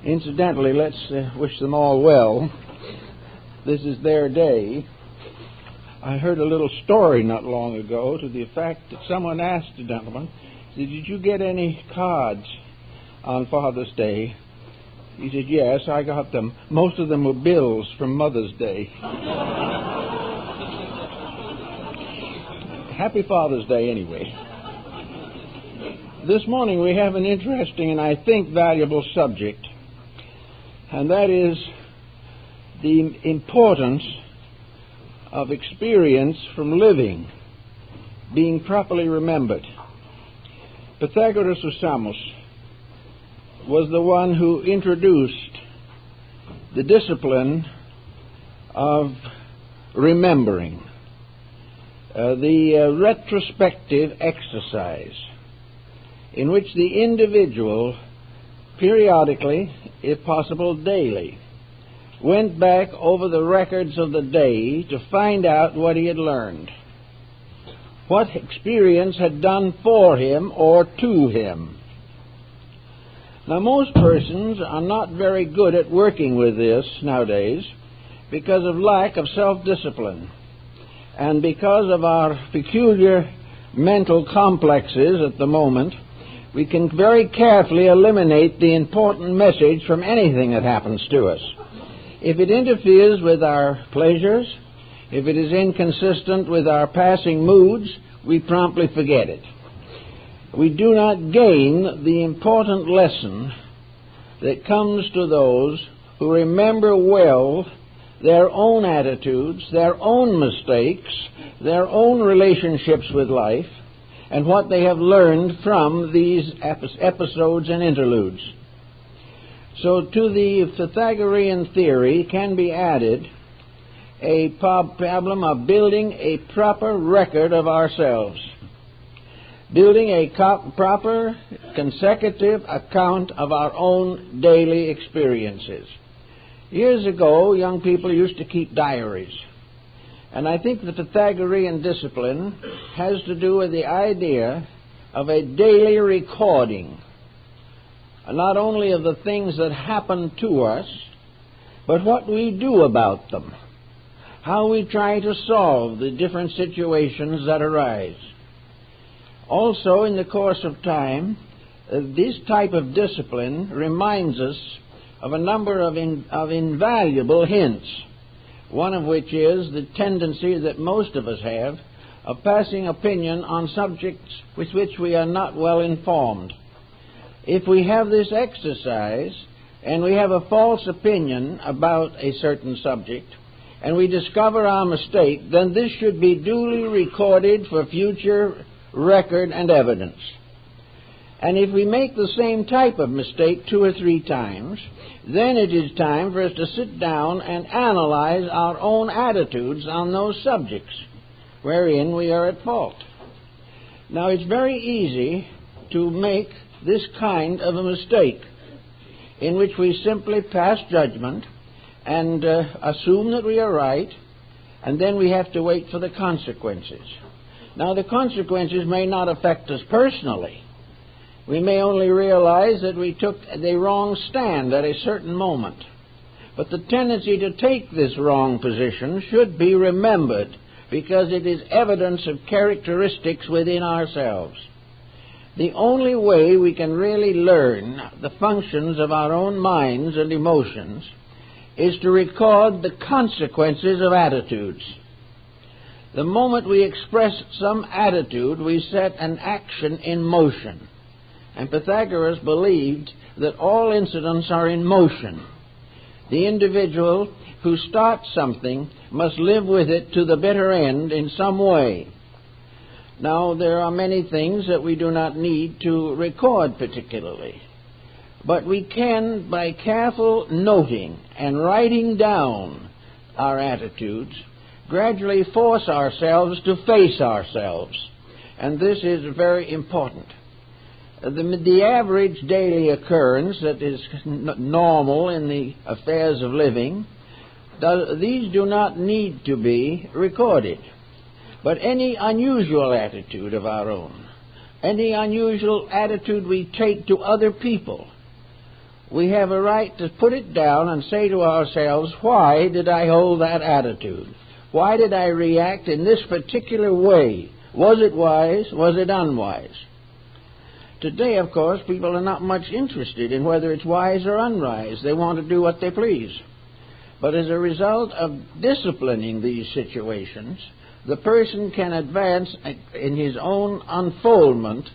Incidentally, let's wish them all well. This is their day. I heard a little story not long ago to the effect that someone asked a gentleman, said, "Did you get any cards on Father's Day?" He said, "Yes, I got them. Most of them were bills from Mother's Day." Happy Father's Day anyway. This morning we have an interesting and I think valuable subject, and that is the importance of experience from living being properly remembered. Pythagoras of Samos was the one who introduced the discipline of remembering, the retrospective exercise in which the individual periodically, if possible daily, went back over the records of the day to find out what he had learned, what experience had done for him or to him. Now, most persons are not very good at working with this nowadays because of lack of self-discipline and because of our peculiar mental complexes at the moment. We can very carefully eliminate the important message from anything that happens to us. If it interferes with our pleasures, if it is inconsistent with our passing moods, we promptly forget it. We do not gain the important lesson that comes to those who remember well their own attitudes, their own mistakes, their own relationships with life, and what they have learned from these episodes and interludes. So to the Pythagorean theory can be added a problem of building a proper record of ourselves, building a proper consecutive account of our own daily experiences. Years ago, young people used to keep diaries. And I think the Pythagorean discipline has to do with the idea of a daily recording, not only of the things that happen to us, but what we do about them, how we try to solve the different situations that arise. Also, in the course of time, this type of discipline reminds us of a number of invaluable hints, one of which is the tendency that most of us have of passing opinion on subjects with which we are not well informed. If we have this exercise and we have a false opinion about a certain subject and we discover our mistake, then this should be duly recorded for future record and evidence. And if we make the same type of mistake 2 or 3 times, then it is time for us to sit down and analyze our own attitudes on those subjects wherein we are at fault. Now, it's very easy to make this kind of a mistake in which we simply pass judgment and assume that we are right, and then we have to wait for the consequences. Now, the consequences may not affect us personally. We may only realize that we took the wrong stand at a certain moment. But the tendency to take this wrong position should be remembered because it is evidence of characteristics within ourselves. The only way we can really learn the functions of our own minds and emotions is to record the consequences of attitudes. The moment we express some attitude, we set an action in motion. And Pythagoras believed that all incidents are in motion. The individual who starts something must live with it to the bitter end in some way. Now, there are many things that we do not need to record particularly, but we can, by careful noting and writing down our attitudes, gradually force ourselves to face ourselves. And this is very important. The average daily occurrence that is normal in the affairs of living, these do not need to be recorded. But any unusual attitude of our own, any unusual attitude we take to other people, we have a right to put it down and say to ourselves, why did I hold that attitude? Why did I react in this particular way? Was it wise? Was it unwise? Today, of course, people are not much interested in whether it's wise or unwise. They want to do what they please. But as a result of disciplining these situations, the person can advance in his own unfoldment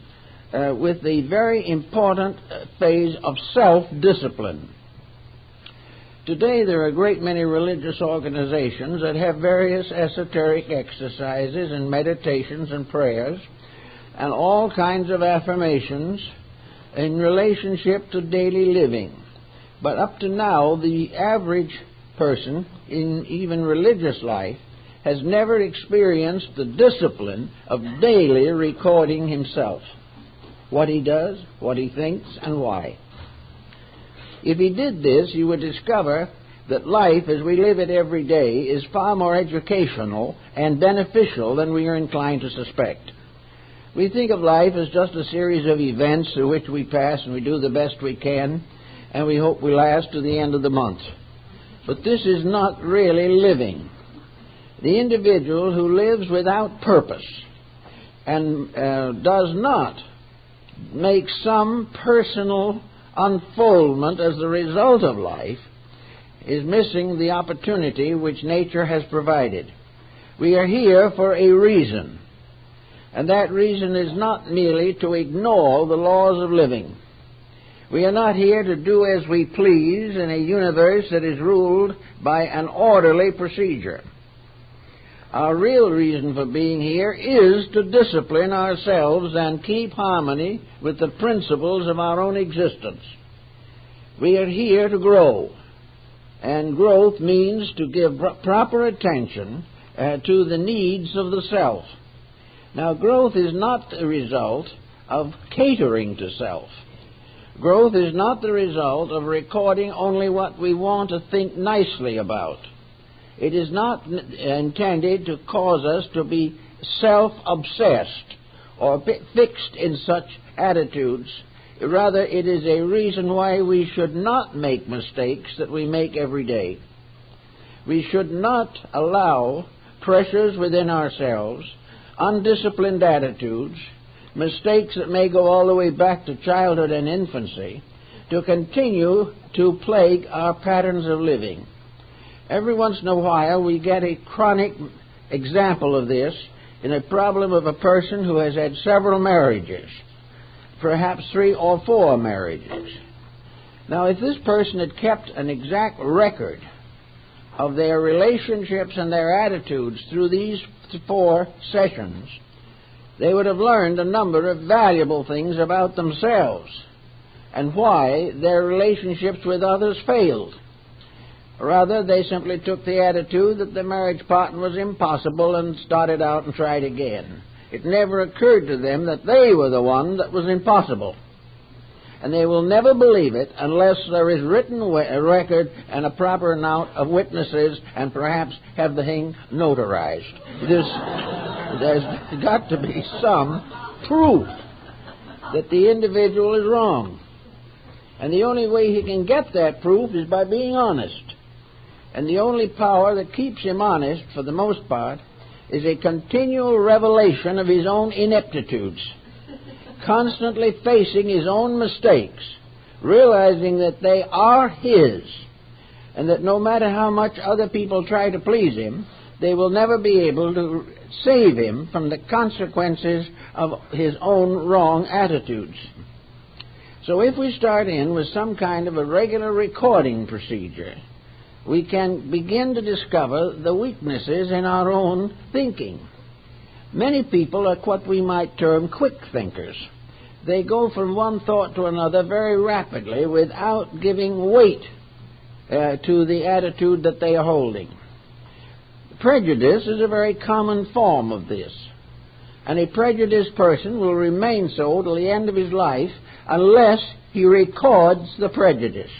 with the very important phase of self-discipline. Today there are a great many religious organizations that have various esoteric exercises and meditations and prayers and all kinds of affirmations in relationship to daily living. But up to now, the average person in even religious life has never experienced the discipline of daily recording himself, what he does, what he thinks, and why. If he did this, you would discover that life as we live it every day is far more educational and beneficial than we are inclined to suspect. We think of life as just a series of events through which we pass and we do the best we can, and we hope we last to the end of the month. But this is not really living. The individual who lives without purpose and does not make some personal unfoldment as the result of life is missing the opportunity which nature has provided. We are here for a reason, and that reason is not merely to ignore the laws of living. We are not here to do as we please in a universe that is ruled by an orderly procedure. Our real reason for being here is to discipline ourselves and keep harmony with the principles of our own existence. We are here to grow, and growth means to give proper attention to the needs of the self. Now, growth is not the result of catering to self. Growth is not the result of recording only what we want to think nicely about. It is not intended to cause us to be self-obsessed or fixed in such attitudes. Rather, it is a reason why we should not make mistakes that we make every day. We should not allow pressures within ourselves, undisciplined attitudes, mistakes that may go all the way back to childhood and infancy, to continue to plague our patterns of living. Every once in a while we get a chronic example of this in a problem of a person who has had several marriages, perhaps 3 or 4 marriages. Now, if this person had kept an exact record of their relationships and their attitudes through these 4 sessions, they would have learned a number of valuable things about themselves and why their relationships with others failed. Rather, they simply took the attitude that the marriage partner was impossible and started out and tried again. It never occurred to them that they were the one that was impossible. And they will never believe it unless there is written a record and a proper amount of witnesses and perhaps have the thing notarized. There's got to be some proof that the individual is wrong. And the only way he can get that proof is by being honest. And the only power that keeps him honest, for the most part, is a continual revelation of his own ineptitudes, constantly facing his own mistakes, realizing that they are his, and that no matter how much other people try to please him, they will never be able to save him from the consequences of his own wrong attitudes. So if we start in with some kind of a regular recording procedure, we can begin to discover the weaknesses in our own thinking. Many people are what we might term quick thinkers. They go from one thought to another very rapidly without giving weight to the attitude that they are holding. Prejudice is a very common form of this, and a prejudiced person will remain so till the end of his life unless he records the prejudice.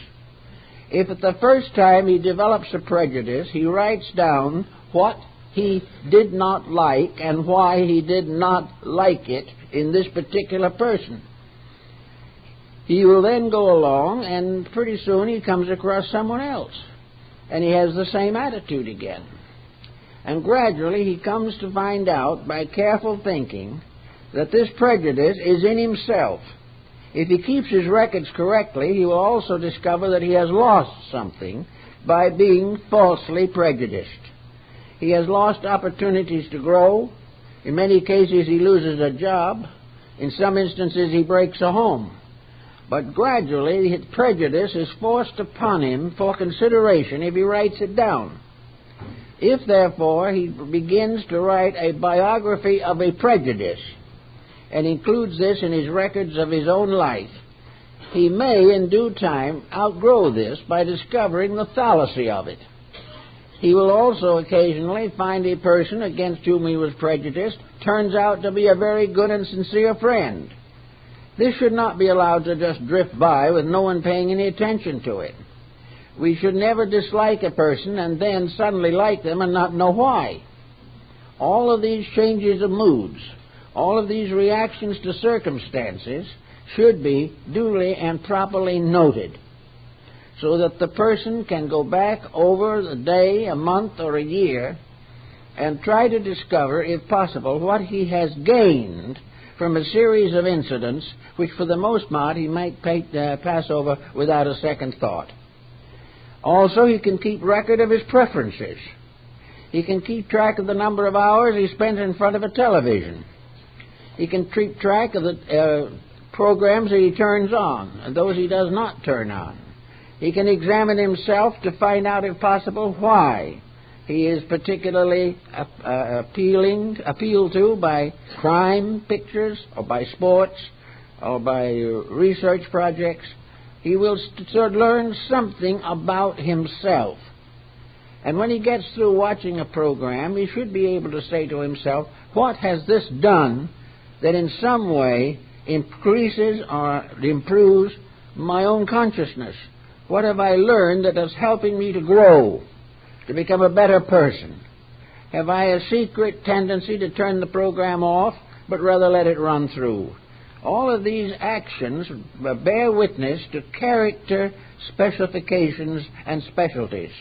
If at the first time he develops a prejudice, he writes down what he did not like and why he did not like it in this particular person, He will then go along, and pretty soon he comes across someone else, and he has the same attitude again. And gradually he comes to find out, by careful thinking, that this prejudice is in himself. If he keeps his records correctly, he will also discover that he has lost something by being falsely prejudiced. He has lost opportunities to grow. In many cases he loses a job. In some instances he breaks a home. But gradually his prejudice is forced upon him for consideration if he writes it down. If, therefore, he begins to write a biography of a prejudice and includes this in his records of his own life, he may in due time outgrow this by discovering the fallacy of it. He will also occasionally find a person against whom he was prejudiced turns out to be a very good and sincere friend. This should not be allowed to just drift by with no one paying any attention to it. We should never dislike a person and then suddenly like them and not know why. All of these changes of moods, all of these reactions to circumstances should be duly and properly noted, so that the person can go back over the day, a month, or a year and try to discover, if possible, what he has gained from a series of incidents which for the most part he might pass over without a second thought. Also, he can keep record of his preferences. He can keep track of the number of hours he spends in front of a television. He can keep track of the programs that he turns on and those he does not turn on. He can examine himself to find out, if possible, why he is particularly appealed to by crime pictures or by sports or by research projects. He will learn something about himself. And when he gets through watching a program, he should be able to say to himself, what has this done that in some way increases or improves my own consciousness? What have I learned that is helping me to grow, to become a better person? Have I a secret tendency to turn the program off, but rather let it run through? All of these actions bear witness to character specifications and specialties,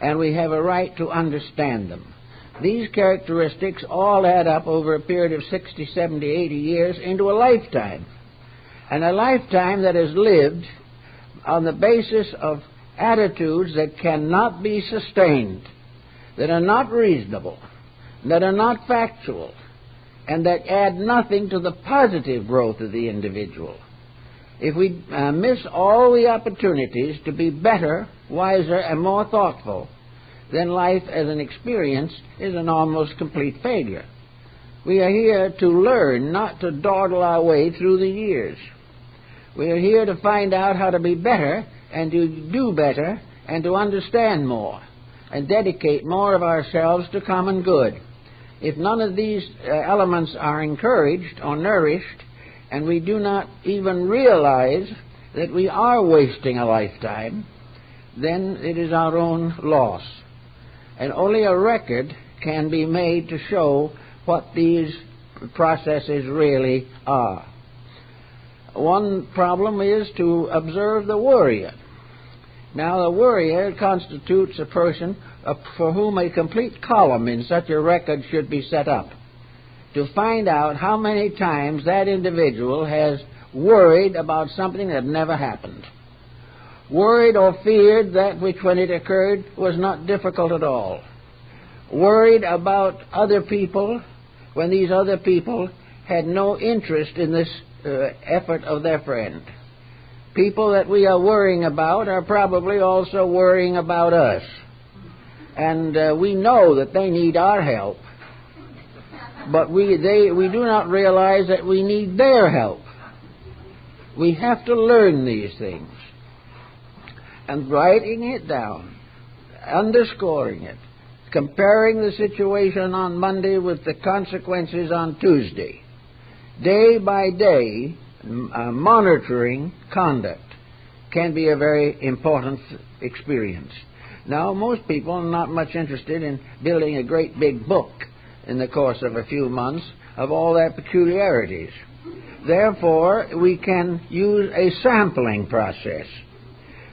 and we have a right to understand them. These characteristics all add up over a period of 60, 70, 80 years into a lifetime, and a lifetime that is lived on the basis of attitudes that cannot be sustained, that are not reasonable, that are not factual, and that add nothing to the positive growth of the individual. If we miss all the opportunities to be better, wiser, and more thoughtful, then life as an experience is an almost complete failure. We are here to learn, not to dawdle our way through the years. We are here to find out how to be better and to do better and to understand more and dedicate more of ourselves to common good. If none of these elements are encouraged or nourished, and we do not even realize that we are wasting a lifetime, then it is our own loss. And only a record can be made to show what these processes really are. One problem is to observe the worrier. Now, the worrier constitutes a person for whom a complete column in such a record should be set up, to find out how many times that individual has worried about something that never happened, worried or feared that which, when it occurred, was not difficult at all, worried about other people when these other people had no interest in this effort of their friend. People that we are worrying about are probably also worrying about us. And we know that they need our help, but we do not realize that we need their help. We have to learn these things. And writing it down, underscoring it, comparing the situation on Monday with the consequences on Tuesday, day by day, monitoring conduct can be a very important experience. Now, most people are not much interested in building a great big book in the course of a few months of all their peculiarities. Therefore, we can use a sampling process.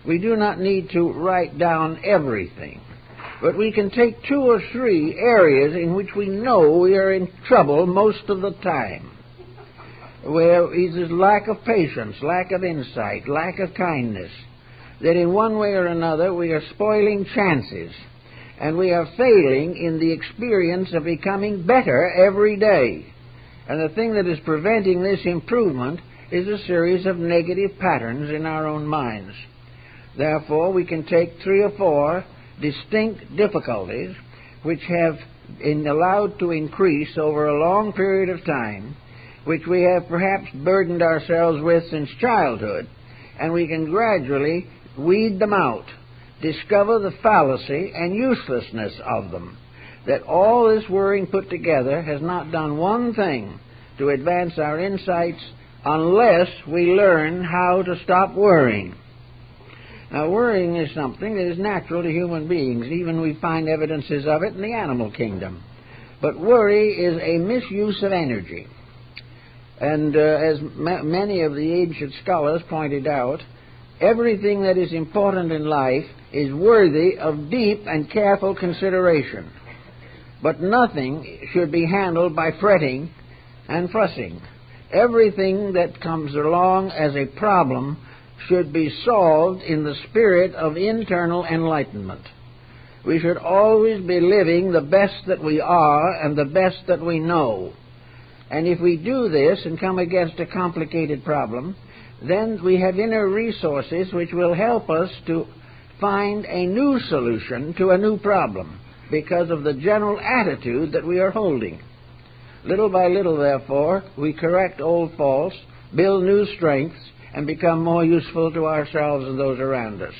We do not need to write down everything, but we can take 2 or 3 areas in which we know we are in trouble most of the time, where there's lack of patience, lack of insight, lack of kindness, that in one way or another we are spoiling chances, and we are failing in the experience of becoming better every day. And the thing that is preventing this improvement is a series of negative patterns in our own minds. Therefore, we can take 3 or 4 distinct difficulties which have been allowed to increase over a long period of time, which we have perhaps burdened ourselves with since childhood, and we can gradually weed them out, discover the fallacy and uselessness of them, that all this worrying put together has not done one thing to advance our insights unless we learn how to stop worrying. Now, worrying is something that is natural to human beings. Even we find evidences of it in the animal kingdom. But worry is a misuse of energy. And as many of the ancient scholars pointed out, everything that is important in life is worthy of deep and careful consideration. But nothing should be handled by fretting and fussing. Everything that comes along as a problem should be solved in the spirit of internal enlightenment. We should always be living the best that we are and the best that we know. And if we do this and come against a complicated problem, then we have inner resources which will help us to find a new solution to a new problem because of the general attitude that we are holding. Little by little, therefore, we correct old faults, build new strengths, and become more useful to ourselves and those around us.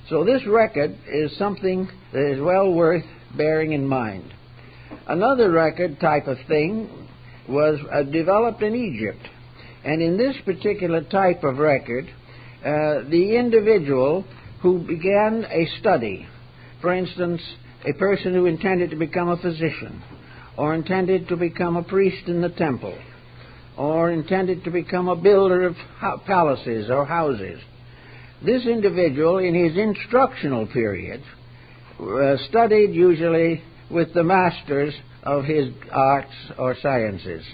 So this record is something that is well worth bearing in mind. Another record type of thing was developed in Egypt. And in this particular type of record, the individual who began a study, for instance, a person who intended to become a physician, or intended to become a priest in the temple, or intended to become a builder of palaces or houses. This individual, in his instructional period, studied usually with the masters of his arts or sciences.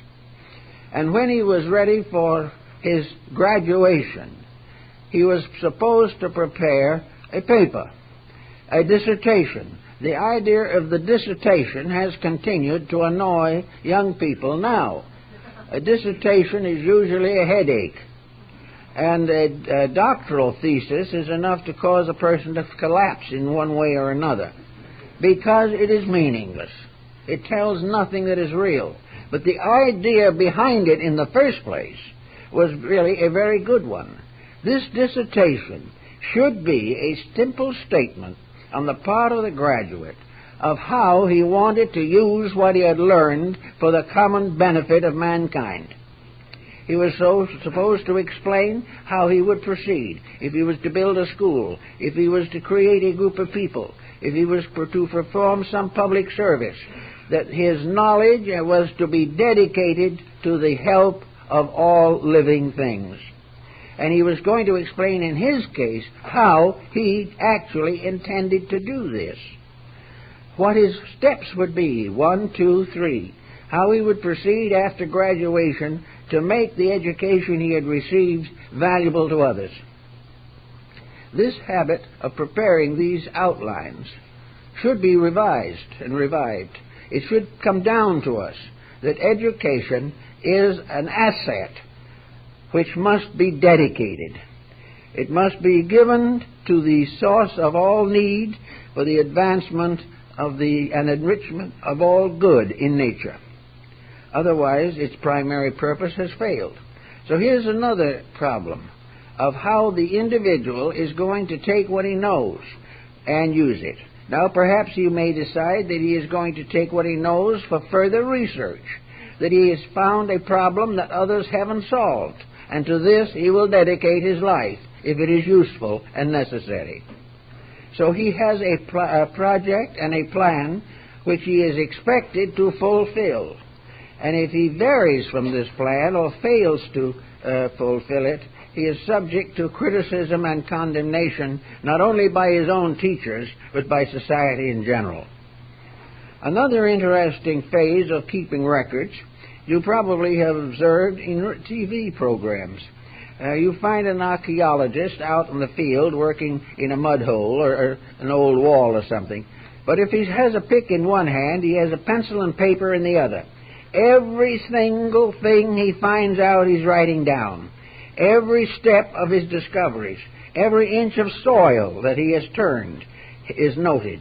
And when he was ready for his graduation, he was supposed to prepare a paper, a dissertation. The idea of the dissertation has continued to annoy young people now. A dissertation is usually a headache, and a doctoral thesis is enough to cause a person to collapse in one way or another, because it is meaningless. It tells nothing that is real. But the idea behind it in the first place was really a very good one. This dissertation should be a simple statement on the part of the graduate of how he wanted to use what he had learned for the common benefit of mankind. He was supposed to explain how he would proceed, if he was to build a school, if he was to create a group of people, if he was to perform some public service, that his knowledge was to be dedicated to the help of all living things. And he was going to explain in his case how he actually intended to do this, what his steps would be, 1, 2, 3, how he would proceed after graduation to make the education he had received valuable to others. This habit of preparing these outlines should be revised and revived. It should come down to us that education is an asset which must be dedicated. It must be given to the source of all need for the advancement of and enrichment of all good in nature. Otherwise, its primary purpose has failed. So here's another problem of how the individual is going to take what he knows and use it. Now, perhaps you may decide that he is going to take what he knows for further research, that he has found a problem that others haven't solved, and to this he will dedicate his life if it is useful and necessary. So he has a project and a plan which he is expected to fulfill. and if he varies from this plan or fails to fulfill it, he is subject to criticism and condemnation not only by his own teachers, but by society in general. Another interesting phase of keeping records you probably have observed in TV programs. You find an archaeologist out in the field working in a mud hole or an old wall or something. But if he has a pick in one hand, he has a pencil and paper in the other. Every single thing he finds out he's writing down. Every step of his discoveries, every inch of soil that he has turned is noted.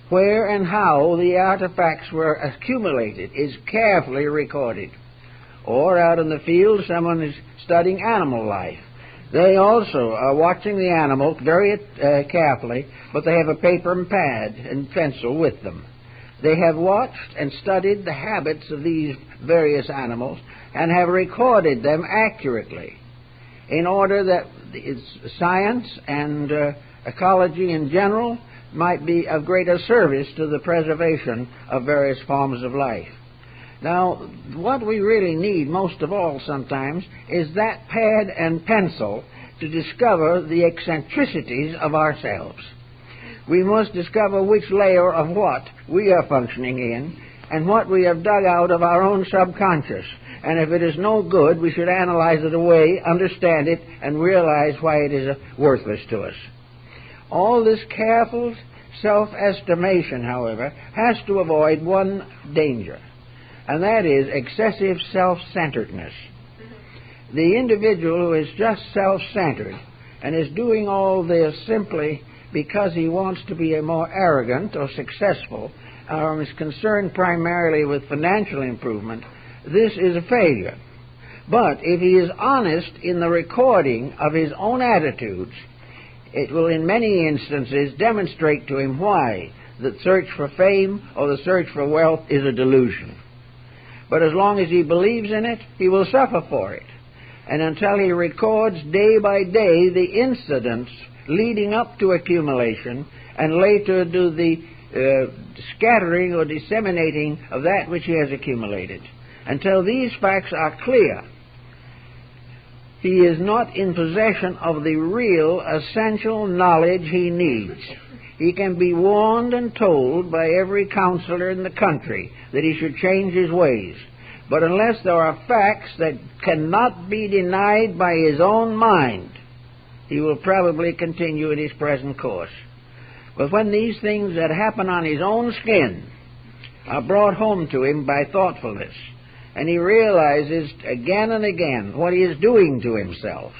Where and how the artifacts were accumulated is carefully recorded. Or out in the field, someone is studying animal life. They also are watching the animal very carefully, but they have a paper and pad and pencil with them. They have watched and studied the habits of these various animals and have recorded them accurately in order that science and ecology in general might be of greater service to the preservation of various forms of life. Now, what we really need most of all sometimes is that pad and pencil to discover the eccentricities of ourselves. We must discover which layer of what we are functioning in and what we have dug out of our own subconscious. And if it is no good, we should analyze it away, understand it, and realize why it is worthless to us. All this careful self-estimation, however, has to avoid one danger, and that is excessive self-centeredness. The individual who is just self-centered and is doing all this simply because he wants to be more arrogant or successful, or is concerned primarily with financial improvement, this is a failure. But if he is honest in the recording of his own attitudes, it will in many instances demonstrate to him why the search for fame or the search for wealth is a delusion. But as long as he believes in it, he will suffer for it. And until he records day by day the incidents leading up to accumulation and later do the scattering or disseminating of that which he has accumulated, until these facts are clear, he is not in possession of the real essential knowledge he needs. He can be warned and told by every counselor in the country that he should change his ways. But unless there are facts that cannot be denied by his own mind, he will probably continue in his present course. But when these things that happen on his own skin are brought home to him by thoughtfulness, and he realizes again and again what he is doing to himself,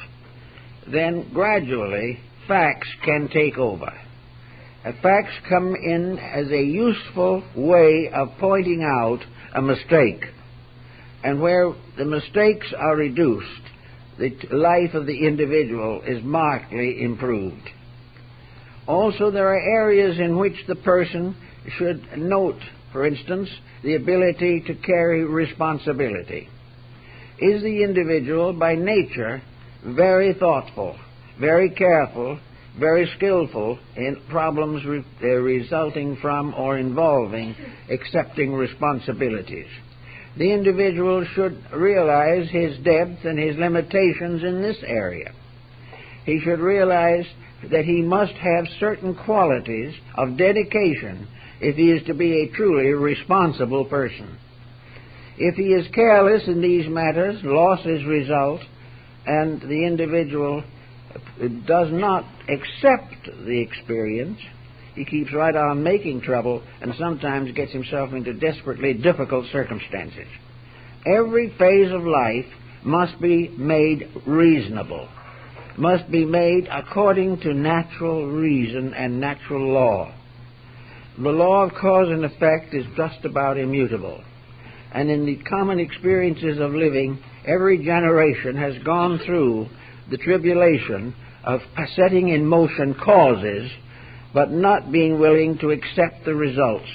then gradually facts can take over. Facts come in as a useful way of pointing out a mistake. And where the mistakes are reduced, the life of the individual is markedly improved. Also, there are areas in which the person should note, for instance, the ability to carry responsibility. Is the individual by nature very thoughtful, very careful, very skillful in problems resulting from or involving accepting responsibilities? The individual should realize his depth and his limitations in this area. He should realize that he must have certain qualities of dedication if he is to be a truly responsible person. If he is careless in these matters, losses result, and the individual does not accept the experience. He keeps right on making trouble and sometimes gets himself into desperately difficult circumstances. Every phase of life must be made reasonable, must be made according to natural reason and natural law. The law of cause and effect is just about immutable. And in the common experiences of living, every generation has gone through the tribulation of setting in motion causes, but not being willing to accept the results.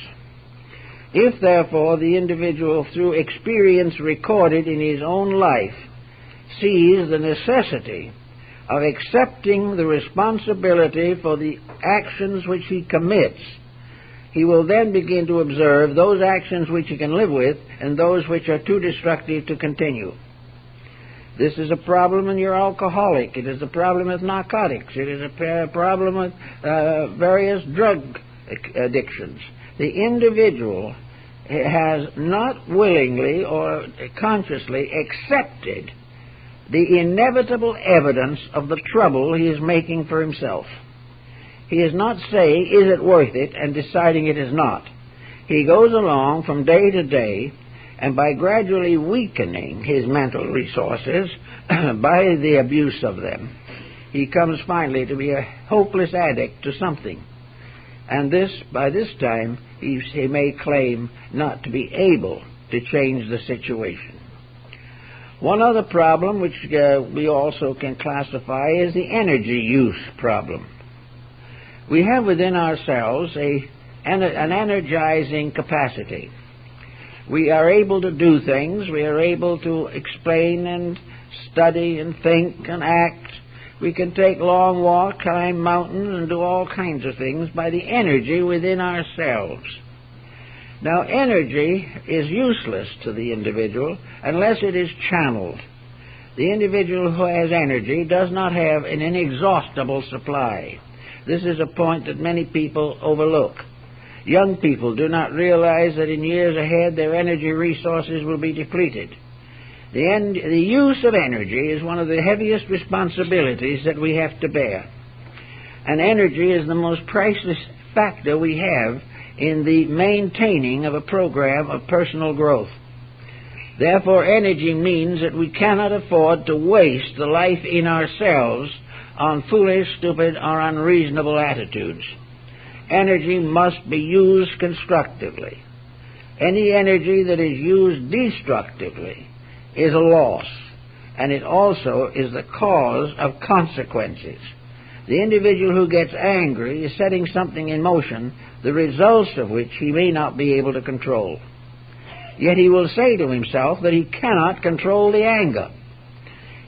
If, therefore, the individual, through experience recorded in his own life, sees the necessity of accepting the responsibility for the actions which he commits, he will then begin to observe those actions which he can live with and those which are too destructive to continue. This is a problem when you're alcoholic. It is a problem with narcotics. It is a problem with various drug addictions. The individual has not willingly or consciously accepted the inevitable evidence of the trouble he is making for himself. He is not saying, is it worth it, and deciding it is not. He goes along from day to day, and by gradually weakening his mental resources by the abuse of them, he comes finally to be a hopeless addict to something. And this, by this time, he may claim not to be able to change the situation. One other problem which we also can classify is the energy use problem. We have within ourselves an energizing capacity. We are able to do things. We are able to explain and study and think and act. We can take long walks, climb mountains, and do all kinds of things by the energy within ourselves. Now, energy is useless to the individual unless it is channeled. The individual who has energy does not have an inexhaustible supply. This is a point that many people overlook. Young people do not realize that in years ahead their energy resources will be depleted. The use of energy is one of the heaviest responsibilities that we have to bear. And energy is the most priceless factor we have in the maintaining of a program of personal growth. Therefore, energy means that we cannot afford to waste the life in ourselves on foolish, stupid, or unreasonable attitudes. Energy must be used constructively. Any energy that is used destructively is a loss, and it also is the cause of consequences. The individual who gets angry is setting something in motion, the results of which he may not be able to control. Yet he will say to himself that he cannot control the anger.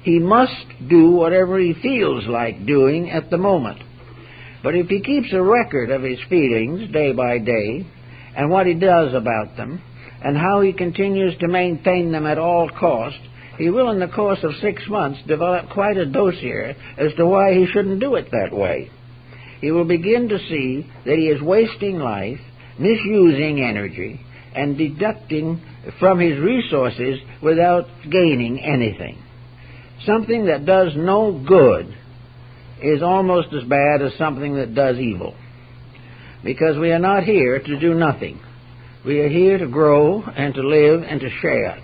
He must do whatever he feels like doing at the moment. But if he keeps a record of his feelings day by day, and what he does about them, and how he continues to maintain them at all cost, he will in the course of 6 months develop quite a dossier as to why he shouldn't do it that way. He will begin to see that he is wasting life, misusing energy, and deducting from his resources without gaining anything. Something that does no good is almost as bad as something that does evil, because we are not here to do nothing. We are here to grow and to live and to share.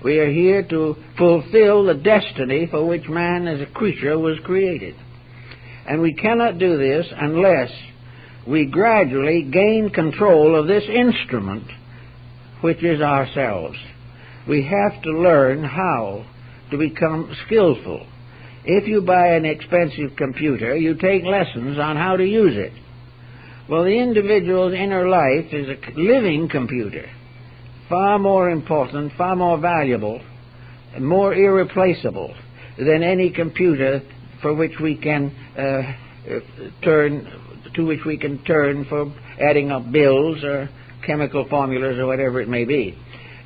We are here to fulfill the destiny for which man as a creature was created. And we cannot do this unless we gradually gain control of this instrument, which is ourselves. We have to learn how to become skillful. If you buy an expensive computer, you take lessons on how to use it. Well, the individual's inner life is a living computer, far more important, far more valuable, and more irreplaceable than any computer for which we can turn for adding up bills or chemical formulas or whatever it may be.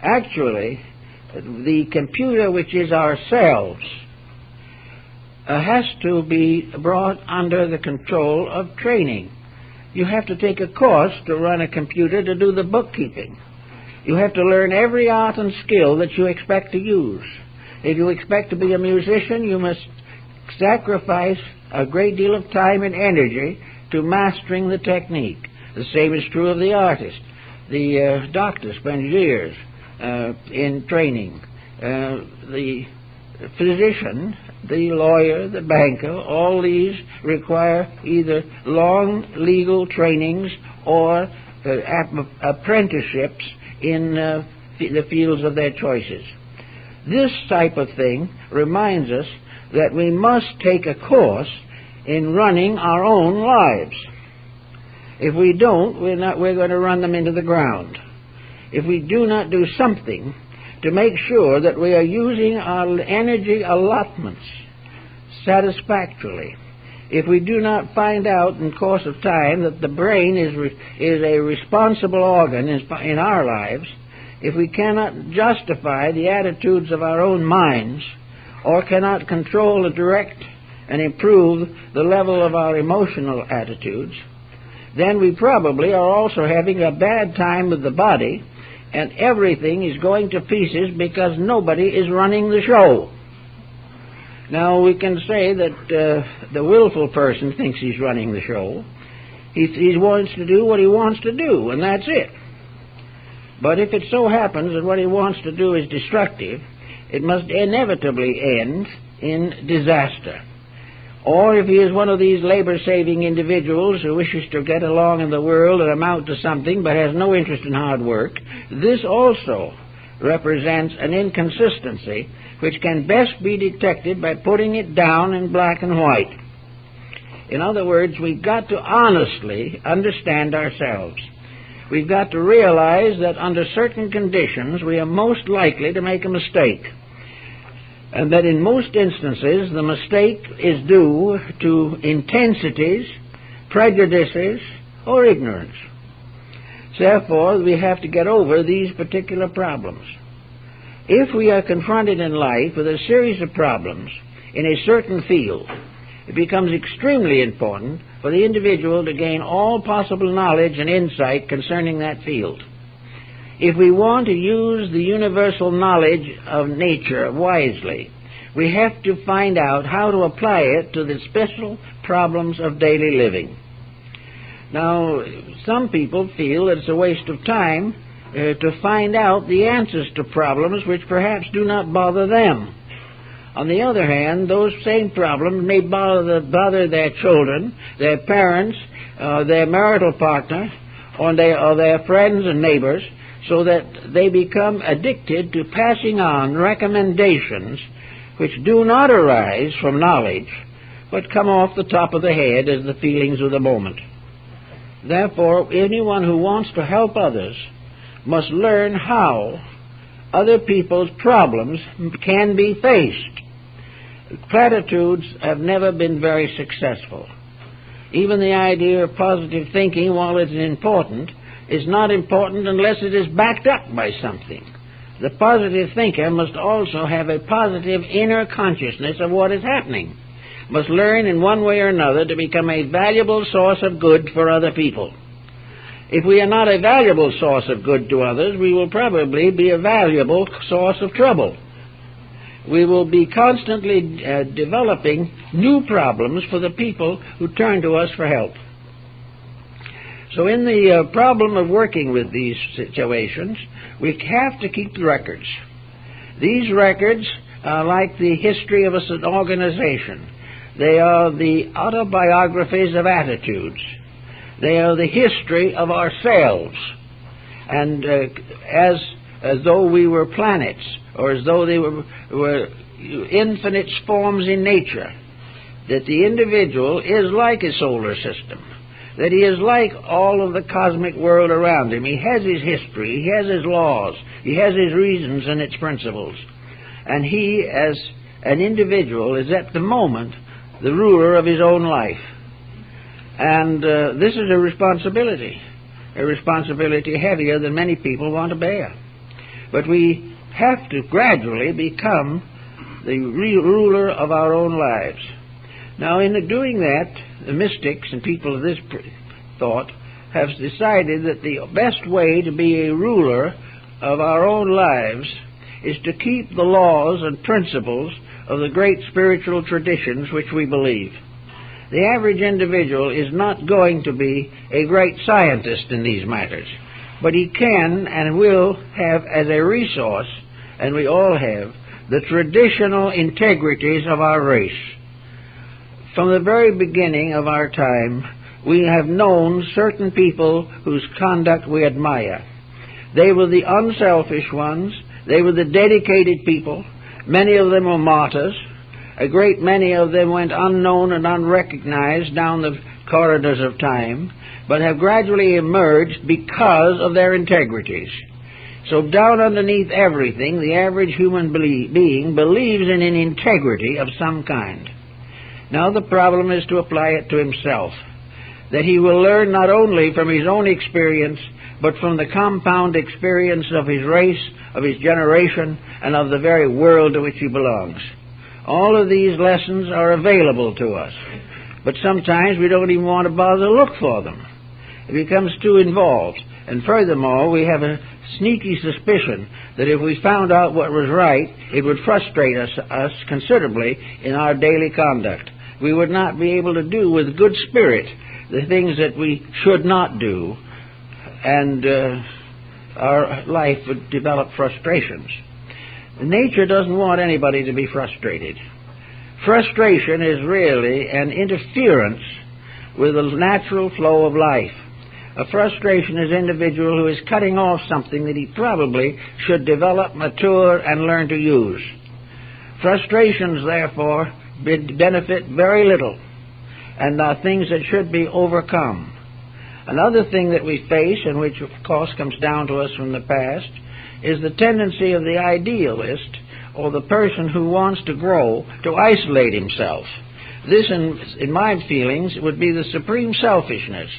Actually, the computer which is ourselves has to be brought under the control of training. You have to take a course to run a computer to do the bookkeeping. You have to learn every art and skill that you expect to use. If you expect to be a musician, you must sacrifice a great deal of time and energy to mastering the technique. The same is true of the artist. The doctor spends years in training. The physician, the lawyer, the banker, all these require either long legal trainings or apprenticeships in the fields of their choices. This type of thing reminds us that we must take a course in running our own lives. If we don't, we're going to run them into the ground. If we do not do something to make sure that we are using our energy allotments satisfactorily, if we do not find out in course of time that the brain is a responsible organ in our lives, if we cannot justify the attitudes of our own minds, or cannot control and direct and improve the level of our emotional attitudes, then we probably are also having a bad time with the body, and everything is going to pieces because nobody is running the show. Now, we can say that the willful person thinks he's running the show. He wants to do what he wants to do, and that's it. But if it so happens that what he wants to do is destructive, it must inevitably end in disaster. Or if he is one of these labor-saving individuals who wishes to get along in the world and amount to something but has no interest in hard work, this also represents an inconsistency which can best be detected by putting it down in black and white. In other words, we've got to honestly understand ourselves. We've got to realize that under certain conditions we are most likely to make a mistake, and that in most instances the mistake is due to intensities, prejudices, or ignorance. Therefore, we have to get over these particular problems. If we are confronted in life with a series of problems in a certain field, it becomes extremely important for the individual to gain all possible knowledge and insight concerning that field. If we want to use the universal knowledge of nature wisely, we have to find out how to apply it to the special problems of daily living. Now, some people feel that it's a waste of time to find out the answers to problems which perhaps do not bother them. On the other hand, those same problems may bother their children, their parents, their marital partner, or their friends and neighbors, so that they become addicted to passing on recommendations which do not arise from knowledge, but come off the top of the head as the feelings of the moment. Therefore, anyone who wants to help others must learn how other people's problems can be faced. Platitudes have never been very successful. Even the idea of positive thinking, while it is important, is not important unless it is backed up by something. The positive thinker must also have a positive inner consciousness of what is happening, must learn in one way or another to become a valuable source of good for other people. If we are not a valuable source of good to others, we will probably be a valuable source of trouble. We will be constantly developing new problems for the people who turn to us for help. So in the problem of working with these situations, we have to keep the records. These records are like the history of an organization. They are the autobiographies of attitudes. They are the history of ourselves. And as though we were planets, or as though they were infinite forms in nature, that the individual is like a solar system, that he is like all of the cosmic world around him. He has his history, he has his laws, he has his reasons and its principles. And he, as an individual, is at the moment the ruler of his own life. And this is a responsibility heavier than many people want to bear. But we have to gradually become the ruler of our own lives. Now, in doing that, the mystics and people of this thought have decided that the best way to be a ruler of our own lives is to keep the laws and principles of the great spiritual traditions which we believe. The average individual is not going to be a great scientist in these matters, but he can and will have as a resource, and we all have, the traditional integrities of our race. From the very beginning of our time, we have known certain people whose conduct we admire. They were the unselfish ones. They were the dedicated people. Many of them were martyrs. A great many of them went unknown and unrecognized down the corridors of time, but have gradually emerged because of their integrities. So down underneath everything, the average human being believes in an integrity of some kind. Now the problem is to apply it to himself, that he will learn not only from his own experience, but from the compound experience of his race, of his generation, and of the very world to which he belongs. All of these lessons are available to us, but sometimes we don't even want to bother to look for them. It becomes too involved, and furthermore, we have a sneaky suspicion that if we found out what was right, it would frustrate us considerably in our daily conduct. We would not be able to do with good spirit the things that we should not do, and our life would develop frustrations. Nature doesn't want anybody to be frustrated. Frustration is really an interference with the natural flow of life. A frustration is an individual who is cutting off something that he probably should develop, mature, and learn to use. Frustrations, therefore, benefit very little, and are things that should be overcome. Another thing that we face, and which of course comes down to us from the past, is the tendency of the idealist, or the person who wants to grow, to isolate himself. This, in my feelings, would be the supreme selfishness.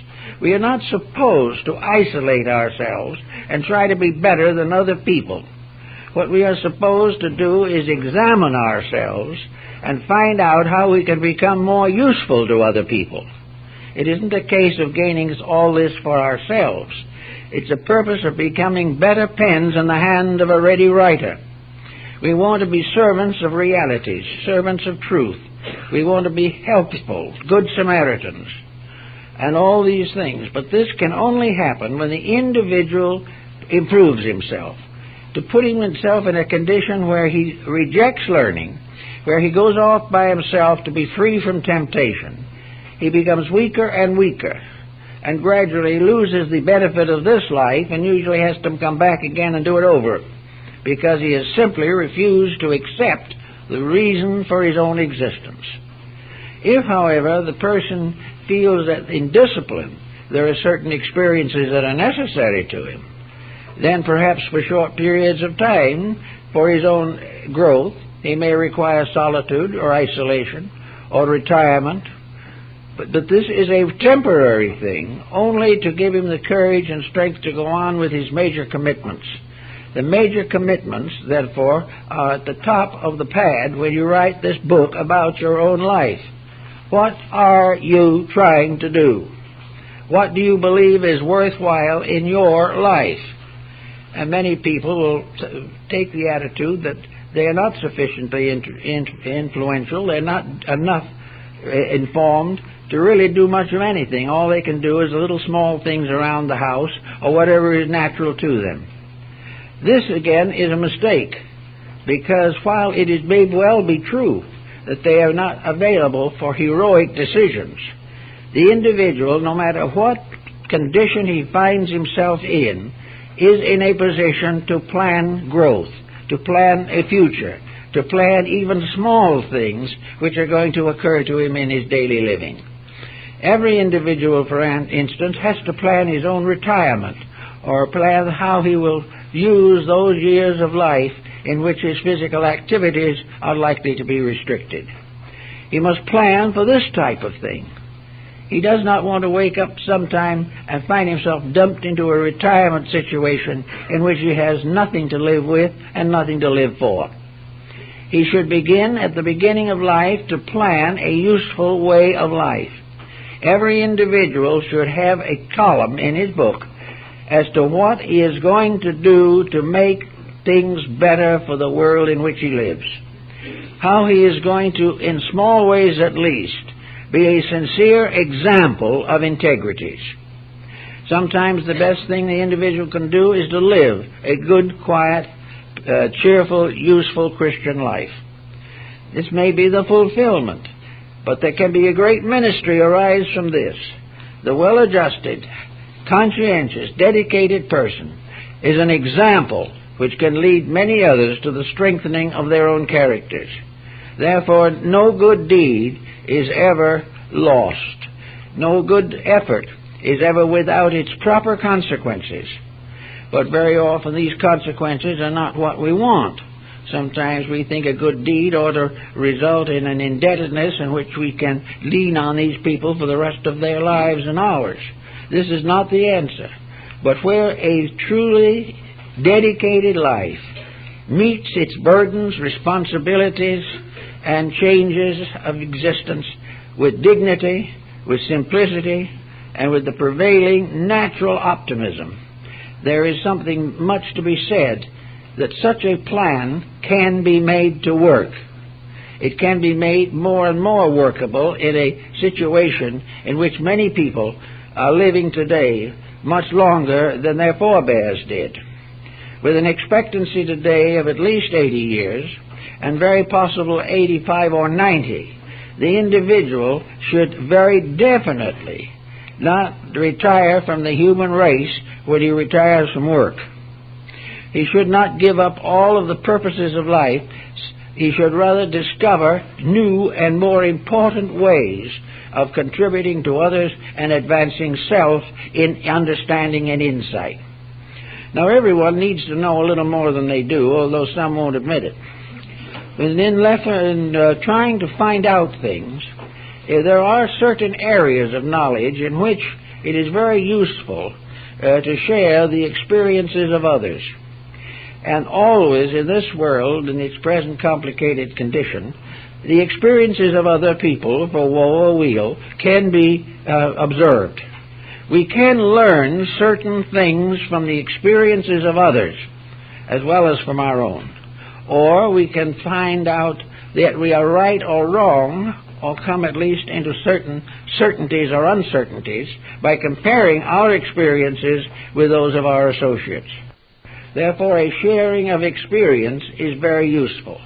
We are not supposed to isolate ourselves and try to be better than other people. What we are supposed to do is examine ourselves and find out how we can become more useful to other people. It isn't a case of gaining all this for ourselves. It's a purpose of becoming better pens in the hand of a ready writer. We want to be servants of realities, servants of truth. We want to be helpful, good Samaritans, and all these things. But this can only happen when the individual improves himself. To put himself in a condition where he rejects learning, where he goes off by himself to be free from temptation, he becomes weaker and weaker, and gradually loses the benefit of this life, and usually has to come back again and do it over, because he has simply refused to accept the reason for his own existence. If, however, the person feels that in discipline there are certain experiences that are necessary to him, then perhaps for short periods of time, for his own growth, he may require solitude or isolation or retirement. But this is a temporary thing, only to give him the courage and strength to go on with his major commitments. The major commitments, therefore, are at the top of the pad when you write this book about your own life. What are you trying to do? What do you believe is worthwhile in your life? And many people will take the attitude that they are not sufficiently influential, they're not enough informed to really do much of anything. All they can do is little small things around the house or whatever is natural to them. This, again, is a mistake, because while it may well be true that they are not available for heroic decisions, the individual, no matter what condition he finds himself in, is in a position to plan growth, to plan a future, to plan even small things which are going to occur to him in his daily living. Every individual, for instance, has to plan his own retirement, or plan how he will use those years of life in which his physical activities are likely to be restricted. He must plan for this type of thing. He does not want to wake up sometime and find himself dumped into a retirement situation in which he has nothing to live with and nothing to live for. He should begin at the beginning of life to plan a useful way of life. Every individual should have a column in his book as to what he is going to do to make things better for the world in which he lives. How he is going to, in small ways at least, be a sincere example of integrities. Sometimes the best thing the individual can do is to live a good, quiet, cheerful, useful Christian life. This may be the fulfillment, but there can be a great ministry arise from this. The well-adjusted, conscientious, dedicated person is an example which can lead many others to the strengthening of their own characters. Therefore, no good deed is ever lost. No good effort is ever without its proper consequences. But very often these consequences are not what we want. Sometimes we think a good deed ought to result in an indebtedness in which we can lean on these people for the rest of their lives and ours. This is not the answer. But where a truly dedicated life meets its burdens, responsibilities, and changes of existence with dignity, with simplicity, and with the prevailing natural optimism, there is something much to be said that such a plan can be made to work. It can be made more and more workable in a situation in which many people are living today much longer than their forebears did. With an expectancy today of at least 80 years, and very possible 85 or 90, the individual should very definitely not retire from the human race when he retires from work. He should not give up all of the purposes of life. He should rather discover new and more important ways of contributing to others and advancing self in understanding and insight. Now, everyone needs to know a little more than they do, although some won't admit it. And in trying to find out things, there are certain areas of knowledge in which it is very useful to share the experiences of others. And always in this world, in its present complicated condition, the experiences of other people, for woe or weal, can be observed. We can learn certain things from the experiences of others, as well as from our own. Or we can find out that we are right or wrong, or come at least into certain certainties or uncertainties by comparing our experiences with those of our associates. Therefore, a sharing of experience is very useful.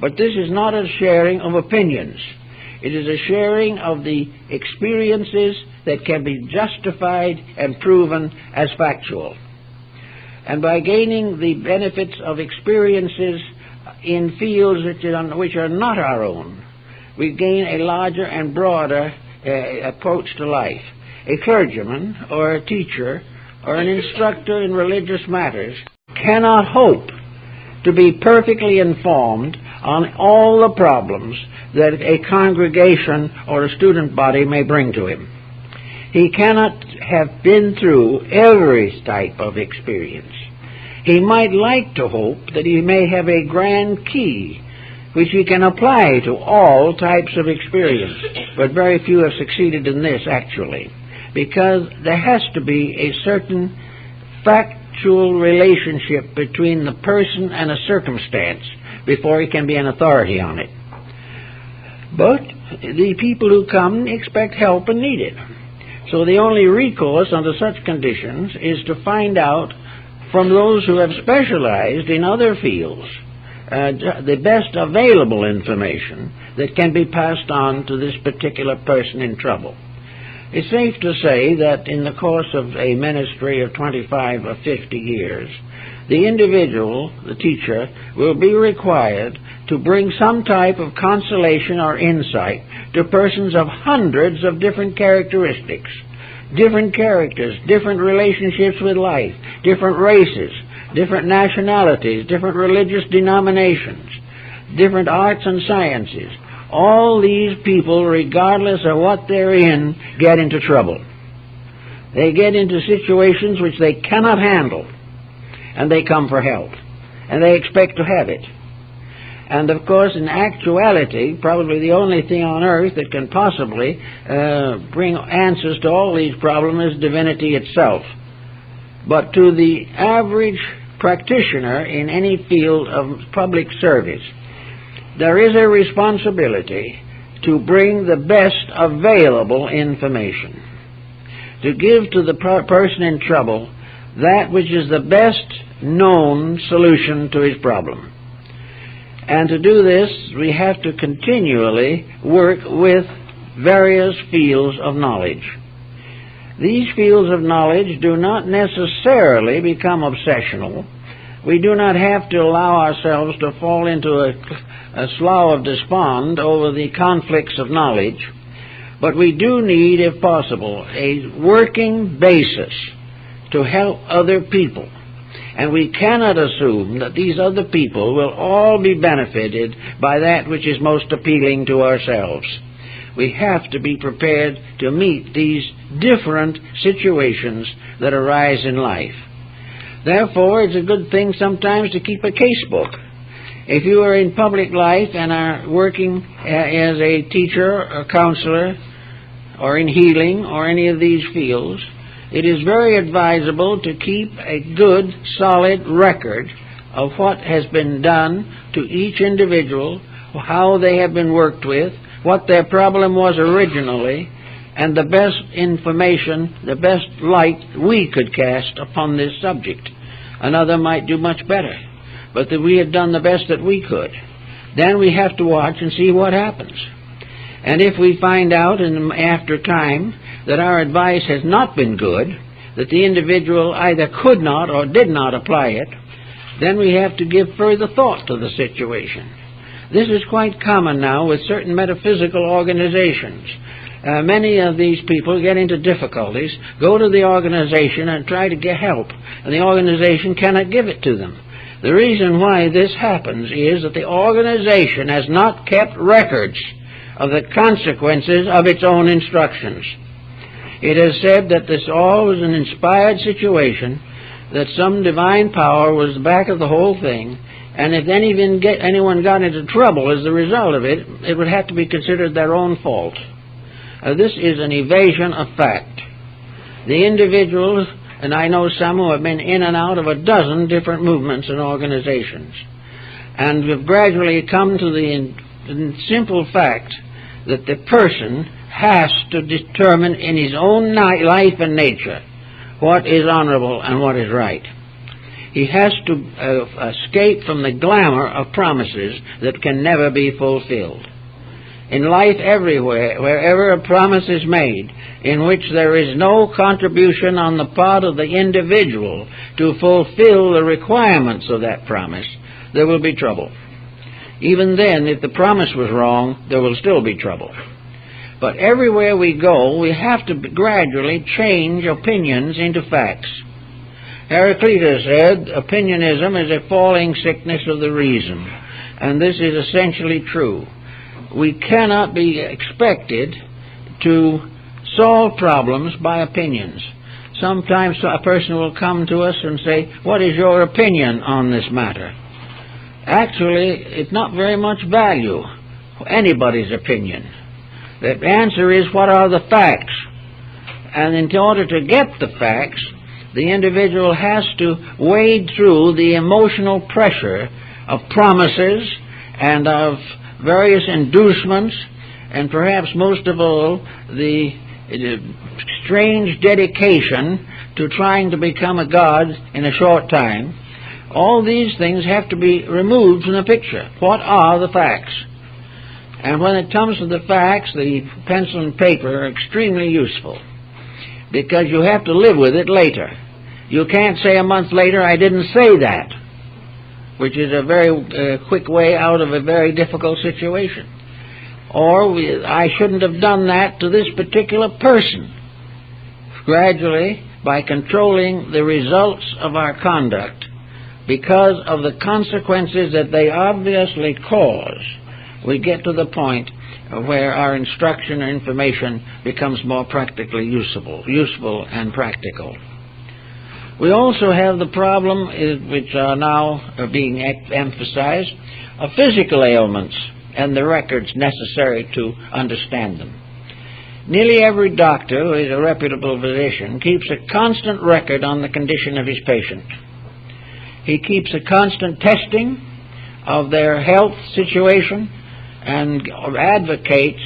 But this is not a sharing of opinions. It is a sharing of the experiences that can be justified and proven as factual. And by gaining the benefits of experiences in fields which are not our own, we gain a larger and broader approach to life. A clergyman or a teacher or an instructor in religious matters cannot hope to be perfectly informed on all the problems that a congregation or a student body may bring to him. He cannot have been through every type of experience. He might like to hope that he may have a grand key which he can apply to all types of experience, but very few have succeeded in this actually, because there has to be a certain factual relationship between the person and a circumstance before he can be an authority on it. But the people who come expect help and need it. So the only recourse under such conditions is to find out from those who have specialized in other fields the best available information that can be passed on to this particular person in trouble. It's safe to say that in the course of a ministry of 25 or 50 years, the individual, the teacher, will be required to bring some type of consolation or insight to persons of hundreds of different characteristics, different characters, different relationships with life, different races, different nationalities, different religious denominations, different arts and sciences. All these people, regardless of what they're in, get into trouble. They get into situations which they cannot handle, and they come for help, and they expect to have it. And of course, in actuality, probably the only thing on earth that can possibly bring answers to all these problems is divinity itself. But to the average practitioner in any field of public service, there is a responsibility to bring the best available information, to give to the person in trouble that which is the best known solution to his problem. And to do this, we have to continually work with various fields of knowledge. These fields of knowledge do not necessarily become obsessional. We do not have to allow ourselves to fall into a slough of despond over the conflicts of knowledge, but we do need, if possible, a working basis to help other people. And we cannot assume that these other people will all be benefited by that which is most appealing to ourselves. We have to be prepared to meet these different situations that arise in life. Therefore, it's a good thing sometimes to keep a casebook. If you are in public life and are working as a teacher or counselor or in healing or any of these fields, it is very advisable to keep a good, solid record of what has been done to each individual, how they have been worked with, what their problem was originally, and the best information, the best light we could cast upon this subject. Another might do much better, but that we had done the best that we could. Then we have to watch and see what happens. And if we find out in after time that our advice has not been good, that the individual either could not or did not apply it, then we have to give further thought to the situation. This is quite common now with certain metaphysical organizations. Many of these people get into difficulties, go to the organization and try to get help, and the organization cannot give it to them. The reason why this happens is that the organization has not kept records of the consequences of its own instructions. It is said that this all was an inspired situation, that some divine power was back of the whole thing, and if anyone got into trouble as a result of it, it would have to be considered their own fault. This is an evasion of fact. The individuals, and I know some who have been in and out of a dozen different movements and organizations, and have gradually come to the simple fact that the person has to determine in his own life and nature what is honorable and what is right. He has to escape from the glamour of promises that can never be fulfilled. In life everywhere, wherever a promise is made, in which there is no contribution on the part of the individual to fulfill the requirements of that promise, there will be trouble. Even then, if the promise was wrong, there will still be trouble. But everywhere we go, we have to gradually change opinions into facts. Heraclitus said, opinionism is a falling sickness of the reason, and this is essentially true. We cannot be expected to solve problems by opinions. Sometimes a person will come to us and say, what is your opinion on this matter? Actually, it's not very much value, anybody's opinion. The answer is, what are the facts? And in order to get the facts, the individual has to wade through the emotional pressure of promises and of various inducements, and perhaps most of all, the strange dedication to trying to become a god in a short time. All these things have to be removed from the picture. What are the facts? And when it comes to the facts, the pencil and paper are extremely useful, because you have to live with it later. You can't say a month later, I didn't say that, which is a very quick way out of a very difficult situation. Or, I shouldn't have done that to this particular person. Gradually, by controlling the results of our conduct, because of the consequences that they obviously cause, we get to the point where our instruction or information becomes more practically useful and practical. We also have the problem, which are now being emphasized, of physical ailments and the records necessary to understand them. Nearly every doctor who is a reputable physician keeps a constant record on the condition of his patient. He keeps a constant testing of their health situation and advocates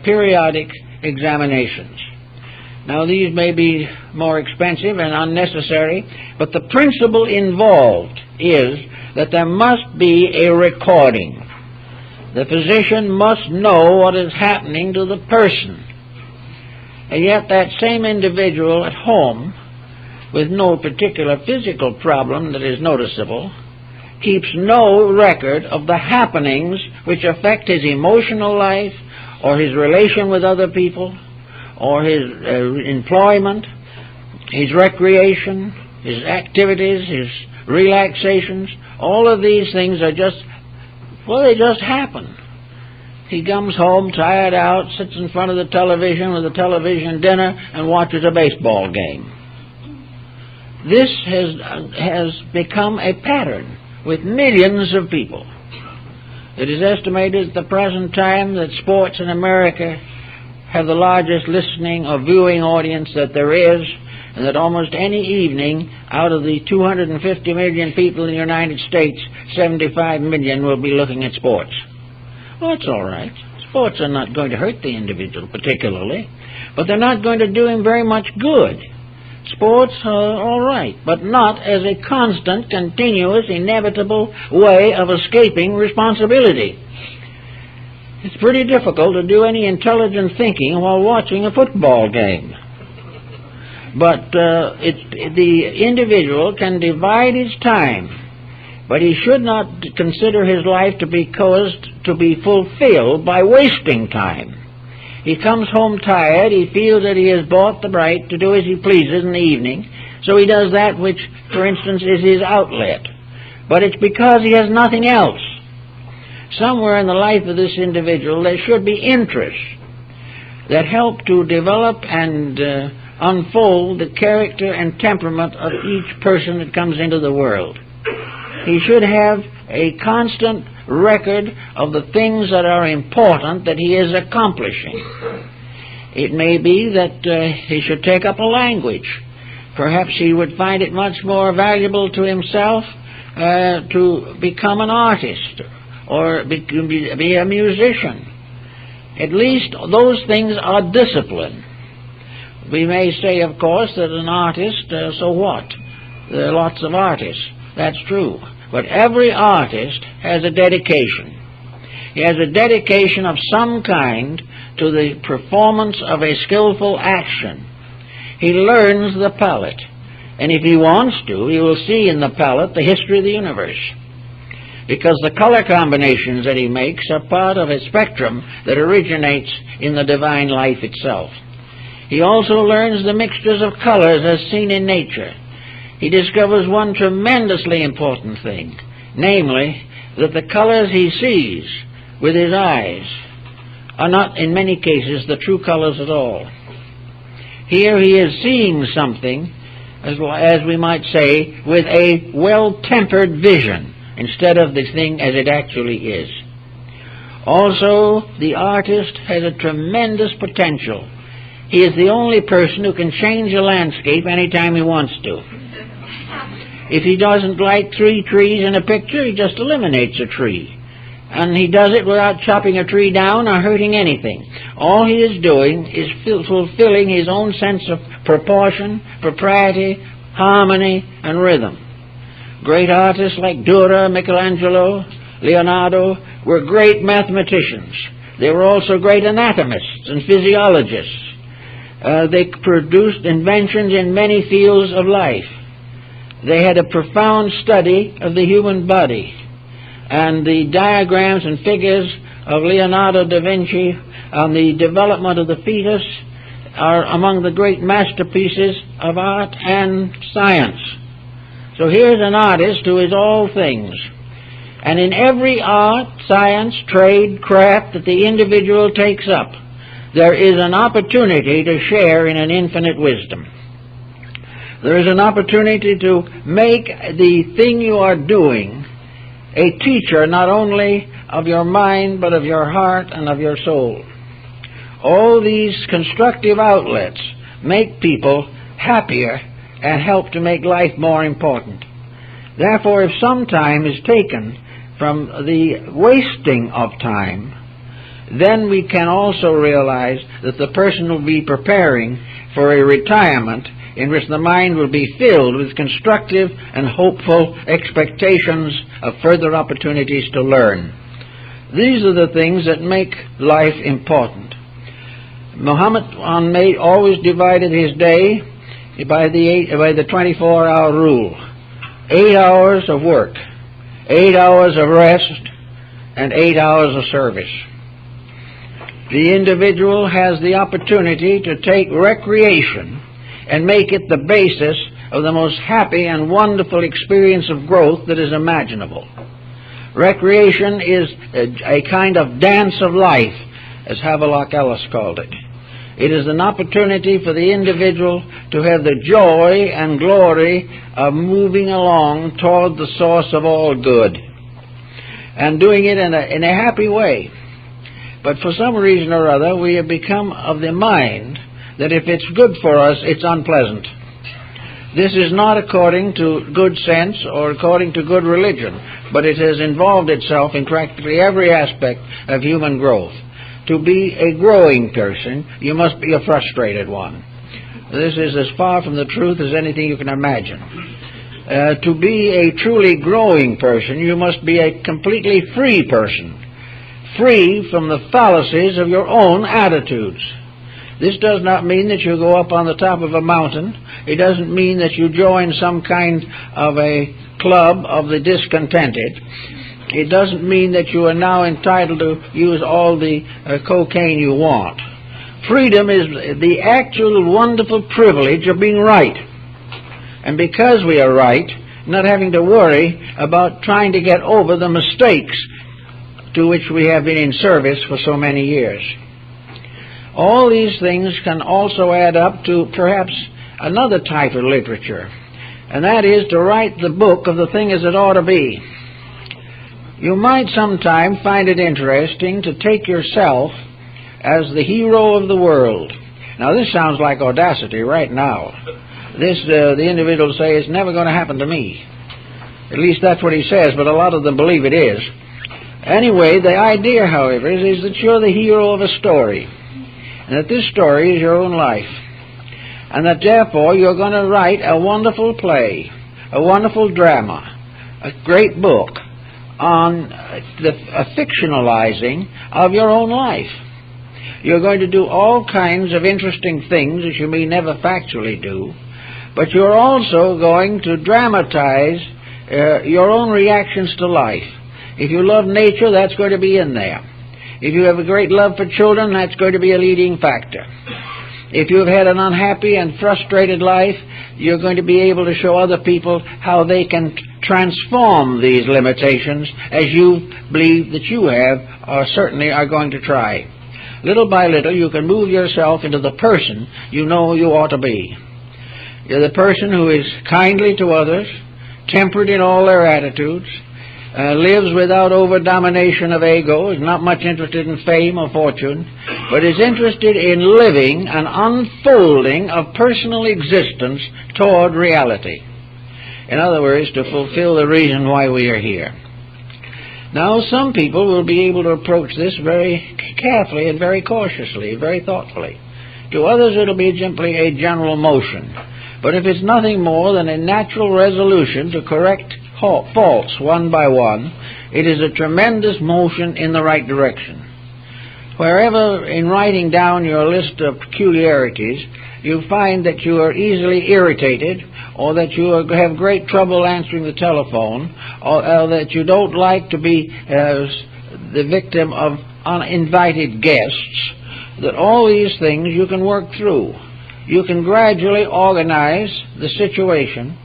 periodic examinations. Now, these may be more expensive and unnecessary, but the principle involved is that there must be a recording. The physician must know what is happening to the person. And yet that same individual at home, with no particular physical problem that is noticeable, keeps no record of the happenings which affect his emotional life or his relation with other people, or his employment, his recreation, his activities, his relaxations, all of these things are just, well, they just happen. He comes home tired out, sits in front of the television with a television dinner, and watches a baseball game. This has become a pattern with millions of people. It is estimated at the present time that sports in America have the largest listening or viewing audience that there is, and that almost any evening, out of the 250 million people in the United States, 75 million will be looking at sports. Well, that's all right. Sports are not going to hurt the individual particularly, but they're not going to do him very much good. Sports are all right, but not as a constant, continuous, inevitable way of escaping responsibility. It's pretty difficult to do any intelligent thinking while watching a football game. But the individual can divide his time, but he should not consider his life to be caused to be fulfilled by wasting time. He comes home tired, he feels that he has bought the right to do as he pleases in the evening, so he does that which, for instance, is his outlet. But it's because he has nothing else. Somewhere in the life of this individual there should be interests that help to develop and unfold the character and temperament of each person that comes into the world. He should have a constant record of the things that are important that he is accomplishing. It may be that he should take up a language. Perhaps he would find it much more valuable to himself to become an artist or be a musician. At least those things are discipline. We may say, of course, that an artist, so what? There are lots of artists. That's true. But every artist has a dedication. He has a dedication of some kind to the performance of a skillful action. He learns the palette. And if he wants to, he will see in the palette the history of the universe. Because the color combinations that he makes are part of a spectrum that originates in the divine life itself. He also learns the mixtures of colors as seen in nature. He discovers one tremendously important thing, namely, that the colors he sees with his eyes are not, in many cases, the true colors at all. Here he is seeing something, as we might say, with a well-tempered vision, instead of the thing as it actually is. Also, the artist has a tremendous potential. He is the only person who can change a landscape anytime he wants to. If he doesn't like 3 trees in a picture, he just eliminates a tree. And he does it without chopping a tree down or hurting anything. All he is doing is fulfilling his own sense of proportion, propriety, harmony, and rhythm. Great artists like Dürer, Michelangelo, Leonardo were great mathematicians. They were also great anatomists and physiologists. They produced inventions in many fields of life. They had a profound study of the human body, and the diagrams and figures of Leonardo da Vinci on the development of the fetus are among the great masterpieces of art and science. So here's an artist who is all things. And in every art, science, trade, craft that the individual takes up, there is an opportunity to share in an infinite wisdom. There is an opportunity to make the thing you are doing a teacher not only of your mind, but of your heart and of your soul. All these constructive outlets make people happier and help to make life more important. Therefore, if some time is taken from the wasting of time, then we can also realize that the person will be preparing for a retirement in which the mind will be filled with constructive and hopeful expectations of further opportunities to learn. These are the things that make life important. Muhammad always divided his day by the 24-hour rule. 8 hours of work, 8 hours of rest, and 8 hours of service. The individual has the opportunity to take recreation and make it the basis of the most happy and wonderful experience of growth that is imaginable. Recreation is a kind of dance of life, as Havelock Ellis called it. It is an opportunity for the individual to have the joy and glory of moving along toward the source of all good, and doing it in a happy way. But for some reason or other, we have become of the mind that if it's good for us, it's unpleasant. This is not according to good sense or according to good religion, but it has involved itself in practically every aspect of human growth. To be a growing person, you must be a frustrated one. This is as far from the truth as anything you can imagine. To be a truly growing person, you must be a completely free person, free from the fallacies of your own attitudes. This does not mean that you go up on the top of a mountain. It doesn't mean that you join some kind of a club of the discontented. It doesn't mean that you are now entitled to use all the cocaine you want. Freedom is the actual wonderful privilege of being right. And because we are right, not having to worry about trying to get over the mistakes to which we have been in service for so many years. All these things can also add up to perhaps another type of literature, and that is to write the book of the thing as it ought to be. You might sometime find it interesting to take yourself as the hero of the world. Now this sounds like audacity right now. This, the individual will say, it's never going to happen to me. At least that's what he says, but a lot of them believe it is. Anyway, the idea, however, is that you're the hero of a story, and that this story is your own life, and that therefore you're going to write a wonderful play, a wonderful drama, a great book on a fictionalizing of your own life. You're going to do all kinds of interesting things that you may never factually do, but you're also going to dramatize your own reactions to life. If you love nature, that's going to be in there. If you have a great love for children, that's going to be a leading factor. If you've had an unhappy and frustrated life, you're going to be able to show other people how they can transform these limitations, as you believe that you have, or certainly are going to try. Little by little, you can move yourself into the person you know you ought to be. You're the person who is kindly to others, temperate in all their attitudes, lives without over-domination of ego, is not much interested in fame or fortune, but is interested in living an unfolding of personal existence toward reality. In other words, to fulfill the reason why we are here. Now, some people will be able to approach this very carefully and very cautiously, very thoughtfully. To others, it'll be simply a general motion. But if it's nothing more than a natural resolution to correct faults one by one, it is a tremendous motion in the right direction. Wherever in writing down your list of peculiarities you find that you are easily irritated, or that you have great trouble answering the telephone, or that you don't like to be the victim of uninvited guests, that all these things you can work through. You can gradually organize the situation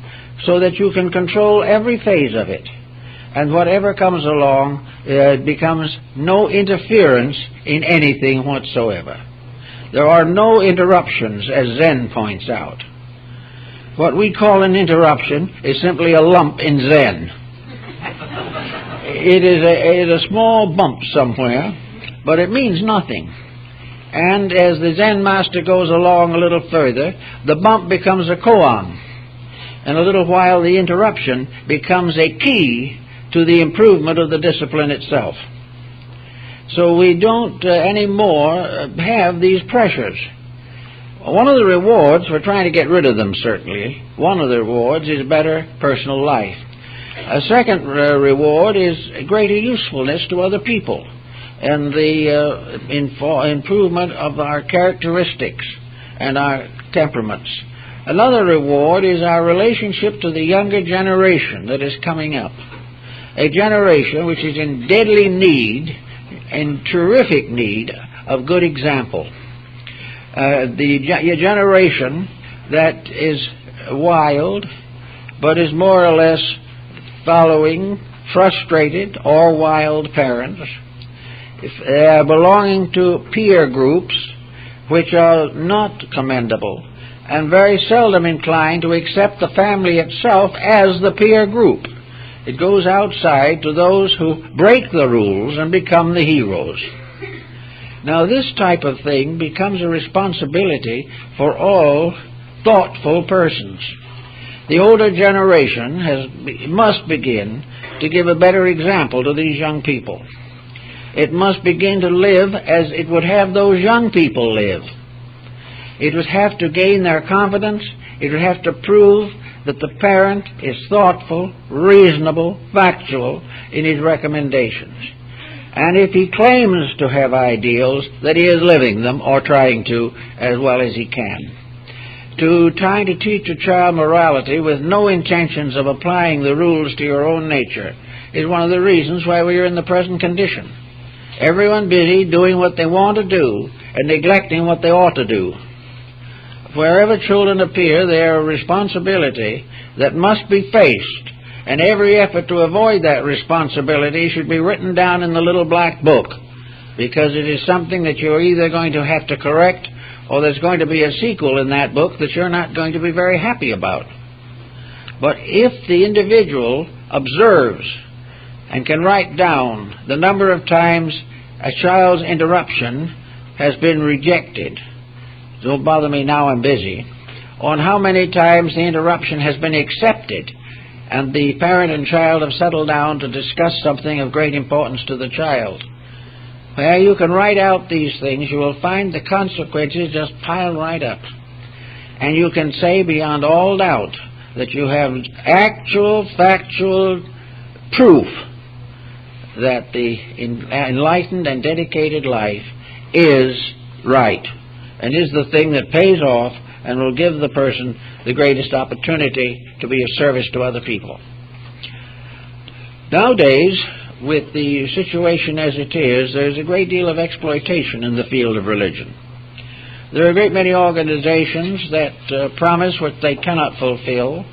so that you can control every phase of it. And whatever comes along, it becomes no interference in anything whatsoever. There are no interruptions, as Zen points out. What we call an interruption is simply a lump in Zen. It is a small bump somewhere, but it means nothing. And as the Zen master goes along a little further, the bump becomes a koan. In a little while, the interruption becomes a key to the improvement of the discipline itself. So we don't anymore have these pressures. One of the rewards for trying to get rid of them, certainly, one of the rewards is better personal life. A second reward is greater usefulness to other people and the improvement of our characteristics and our temperaments. Another reward is our relationship to the younger generation that is coming up. A generation which is in deadly need, in terrific need of good example. The generation that is wild, but is more or less following frustrated or wild parents, if they are belonging to peer groups which are not commendable and very seldom inclined to accept the family itself as the peer group. It goes outside to those who break the rules and become the heroes. Now, this type of thing becomes a responsibility for all thoughtful persons. The older generation must begin to give a better example to these young people. It must begin to live as it would have those young people live. It would have to gain their confidence. It would have to prove that the parent is thoughtful, reasonable, factual in his recommendations. And if he claims to have ideals, that he is living them or trying to as well as he can. To try to teach a child morality with no intentions of applying the rules to your own nature is one of the reasons why we are in the present condition. Everyone busy doing what they want to do and neglecting what they ought to do. Wherever children appear, they are a responsibility that must be faced, and every effort to avoid that responsibility should be written down in the little black book, because it is something that you're either going to have to correct or there's going to be a sequel in that book that you're not going to be very happy about. But if the individual observes and can write down the number of times a child's interruption has been rejected, don't bother me now, I'm busy, on how many times the interruption has been accepted and the parent and child have settled down to discuss something of great importance to the child. Well, you can write out these things, you will find the consequences just pile right up. And you can say beyond all doubt that you have actual, factual proof that the enlightened and dedicated life is right and is the thing that pays off and will give the person the greatest opportunity to be of service to other people. Nowadays, with the situation as it is, there's a great deal of exploitation in the field of religion. There are a great many organizations that promise what they cannot fulfill,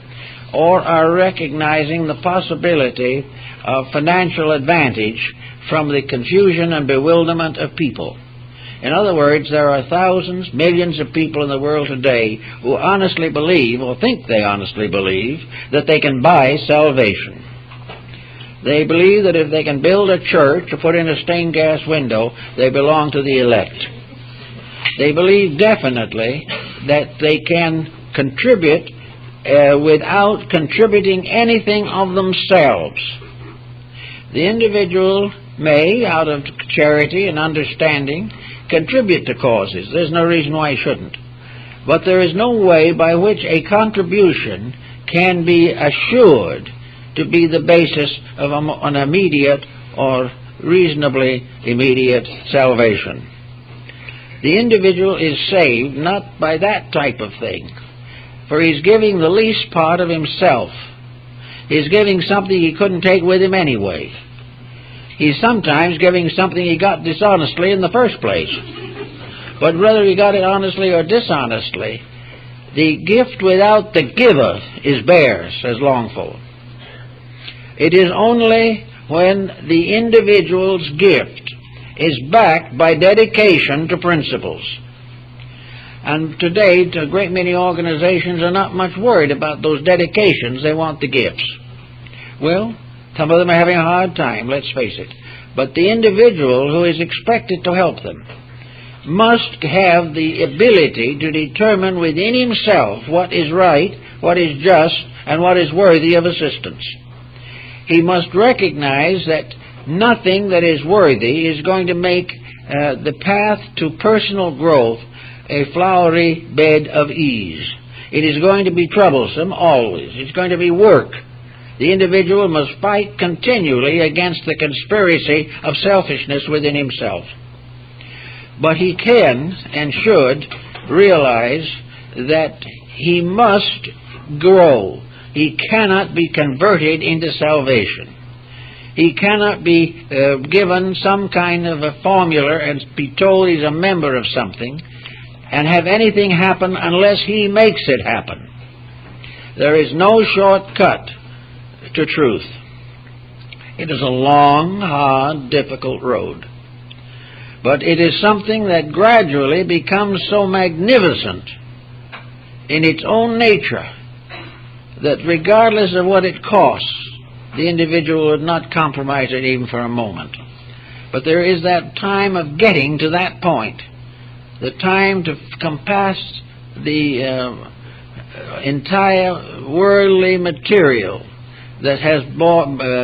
or are recognizing the possibility of financial advantage from the confusion and bewilderment of people. In other words, there are thousands, millions of people in the world today who honestly believe, or think they honestly believe, that they can buy salvation. They believe that if they can build a church or put in a stained glass window, they belong to the elect. They believe definitely that they can contribute without contributing anything of themselves. The individual may, out of charity and understanding, contribute to causes. There's no reason why he shouldn't. But there is no way by which a contribution can be assured to be the basis of an immediate or reasonably immediate salvation. The individual is saved not by that type of thing, for he's giving the least part of himself. He's giving something he couldn't take with him anyway. He's sometimes giving something he got dishonestly in the first place. But whether he got it honestly or dishonestly, the gift without the giver is bare, says Longfellow. It is only when the individual's gift is backed by dedication to principles. And today, a great many organizations are not much worried about those dedications. They want the gifts. Well, some of them are having a hard time, let's face it. But the individual who is expected to help them must have the ability to determine within himself what is right, what is just, and what is worthy of assistance. He must recognize that nothing that is worthy is going to make the path to personal growth a flowery bed of ease. It is going to be troublesome always. It's going to be work. The individual must fight continually against the conspiracy of selfishness within himself. But he can and should realize that he must grow. He cannot be converted into salvation. He cannot be given some kind of a formula and be told he's a member of something and have anything happen unless he makes it happen. There is no shortcut to truth. It is a long, hard, difficult road. But it is something that gradually becomes so magnificent in its own nature that regardless of what it costs, the individual would not compromise it even for a moment. But there is that time of getting to that point, the time to compass the entire worldly material that has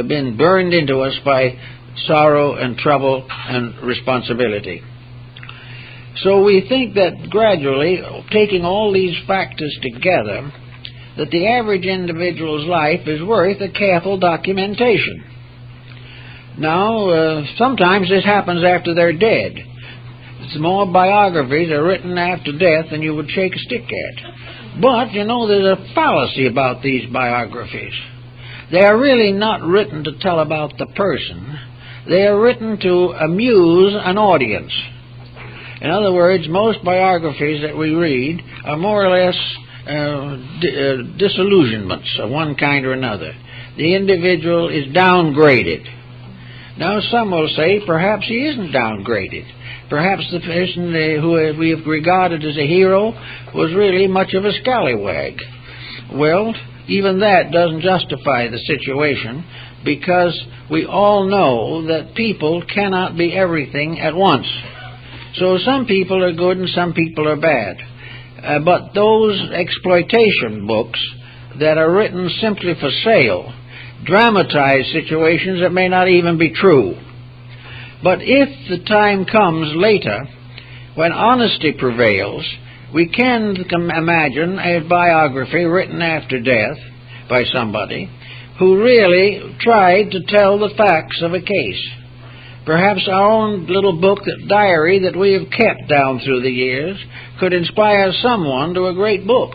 been burned into us by sorrow and trouble and responsibility. So we think that gradually, taking all these factors together, that the average individual's life is worth a careful documentation. Now, sometimes this happens after they're dead. More biographies are written after death than you would shake a stick at. But, you know, there's a fallacy about these biographies. They are really not written to tell about the person. They are written to amuse an audience. In other words, most biographies that we read are more or less disillusionments of one kind or another. The individual is downgraded. Now, some will say perhaps he isn't downgraded. Perhaps the person who we have regarded as a hero was really much of a scallywag. Well, even that doesn't justify the situation, because we all know that people cannot be everything at once. So some people are good and some people are bad. But those exploitation books that are written simply for sale dramatize situations that may not even be true. But if the time comes later when honesty prevails, we can imagine a biography written after death by somebody who really tried to tell the facts of a case. Perhaps our own little book, diary, that we have kept down through the years could inspire someone to a great book.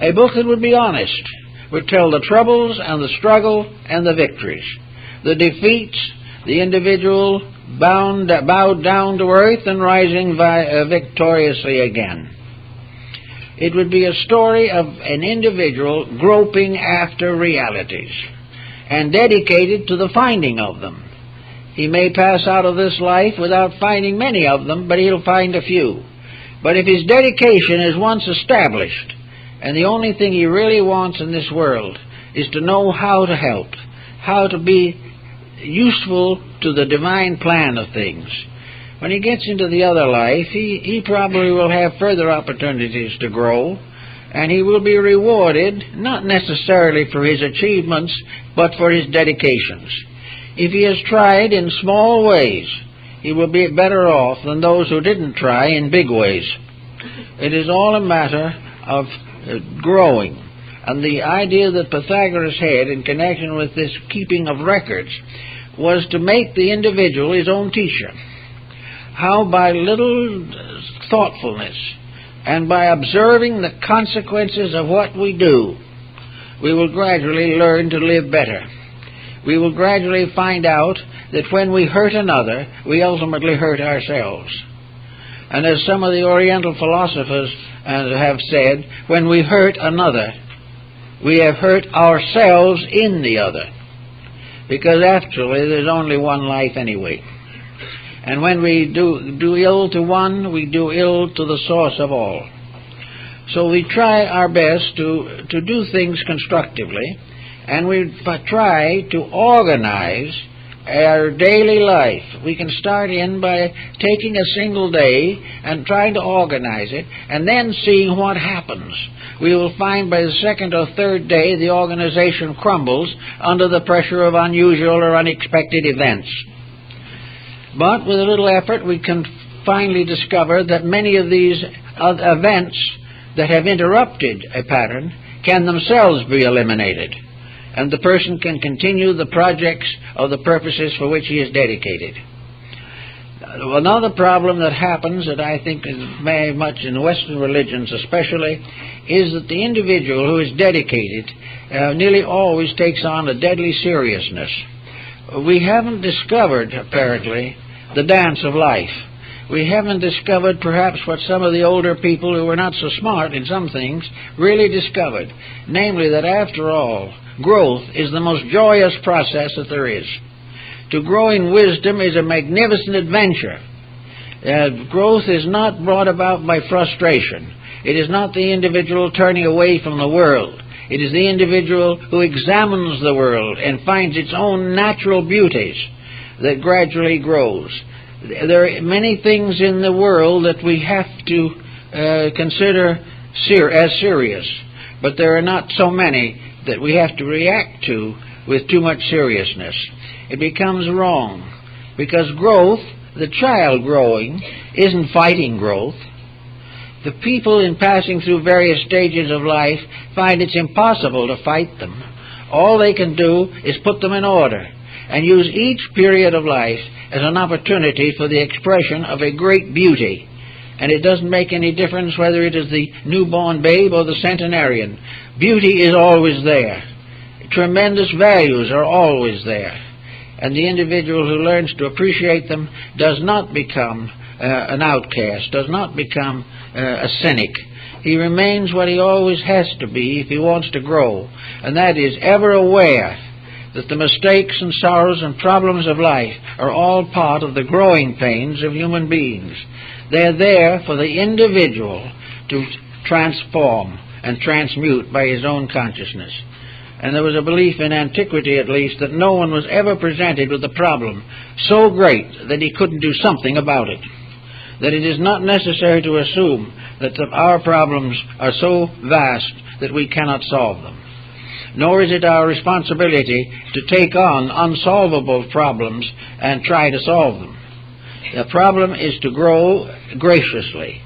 A book that would be honest, would tell the troubles and the struggle and the victories, the defeats, the individual bowed down to earth and rising victoriously again. It would be a story of an individual groping after realities and dedicated to the finding of them. He may pass out of this life without finding many of them, but he'll find a few. But if his dedication is once established, and the only thing he really wants in this world is to know how to help, how to be useful to the divine plan of things, when he gets into the other life, he probably will have further opportunities to grow, and he will be rewarded not necessarily for his achievements, but for his dedications. If he has tried in small ways, he will be better off than those who didn't try in big ways. It is all a matter of growing. And the idea that Pythagoras had in connection with this keeping of records was to make the individual his own teacher. How by little thoughtfulness and by observing the consequences of what we do, we will gradually learn to live better. We will gradually find out that when we hurt another, we ultimately hurt ourselves. And as some of the Oriental philosophers have said, when we hurt another, we have hurt ourselves in the other. Because actually there's only one life anyway. And when we do ill to one, we do ill to the source of all. So we try our best to do things constructively, and we try to organize our daily life. We can start in by taking a single day and trying to organize it, and then seeing what happens. We will find by the second or third day the organization crumbles under the pressure of unusual or unexpected events. But with a little effort, we can finally discover that many of these events that have interrupted a pattern can themselves be eliminated, and the person can continue the projects or the purposes for which he is dedicated. Another problem that happens, that I think is very much in Western religions especially, is that the individual who is dedicated nearly always takes on a deadly seriousness. We haven't discovered, apparently, the dance of life. we haven't discovered perhaps what some of the older people who were not so smart in some things really discovered, namely that after all, growth is the most joyous process that there is. To grow in wisdom is a magnificent adventure. Growth is not brought about by frustration. It is not the individual turning away from the world. It is the individual who examines the world and finds its own natural beauties that gradually grows. There are many things in the world that we have to consider as serious, but there are not so many that we have to react to with too much seriousness. It becomes wrong, because growth, the child growing, isn't fighting growth. The people in passing through various stages of life find it's impossible to fight them. All they can do is put them in order and use each period of life as an opportunity for the expression of a great beauty. And it doesn't make any difference whether it is the newborn babe or the centenarian. Beauty is always there. Tremendous values are always there. And the individual who learns to appreciate them does not become an outcast, does not become a cynic. He remains what he always has to be if he wants to grow, and that is ever aware that the mistakes and sorrows and problems of life are all part of the growing pains of human beings. They're there for the individual to transform and transmute by his own consciousness. And there was a belief in antiquity, at least, that no one was ever presented with a problem so great that he couldn't do something about it. That it is not necessary to assume that our problems are so vast that we cannot solve them. Nor is it our responsibility to take on unsolvable problems and try to solve them. The problem is to grow graciously,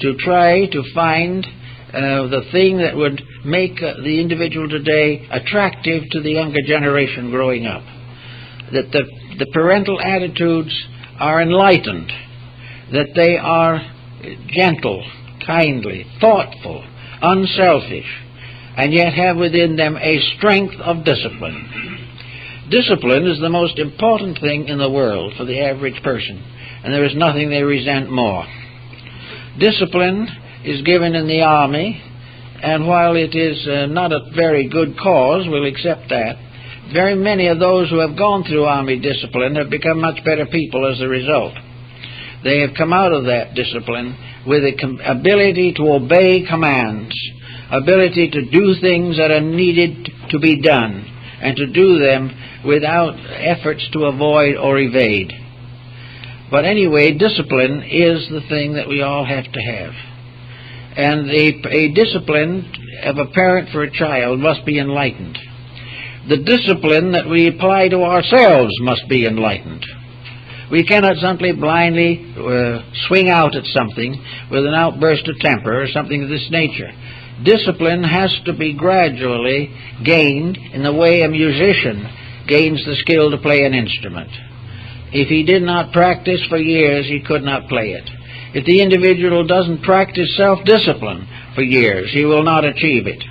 to try to find the thing that would make the individual today attractive to the younger generation growing up. That the parental attitudes are enlightened, that they are gentle, kindly, thoughtful, unselfish, and yet have within them a strength of discipline. Discipline is the most important thing in the world for the average person, and there is nothing they resent more. Discipline is given in the army, and while it is not a very good cause, we'll accept that, very many of those who have gone through army discipline have become much better people as a result. They have come out of that discipline with the ability to obey commands, ability to do things that are needed to be done, and to do them without efforts to avoid or evade. But anyway, discipline is the thing that we all have to have. And a discipline of a parent for a child must be enlightened. The discipline that we apply to ourselves must be enlightened. We cannot simply blindly swing out at something with an outburst of temper or something of this nature. Discipline has to be gradually gained in the way a musician gains the skill to play an instrument. If he did not practice for years, he could not play it. If the individual doesn't practice self-discipline for years, he will not achieve it.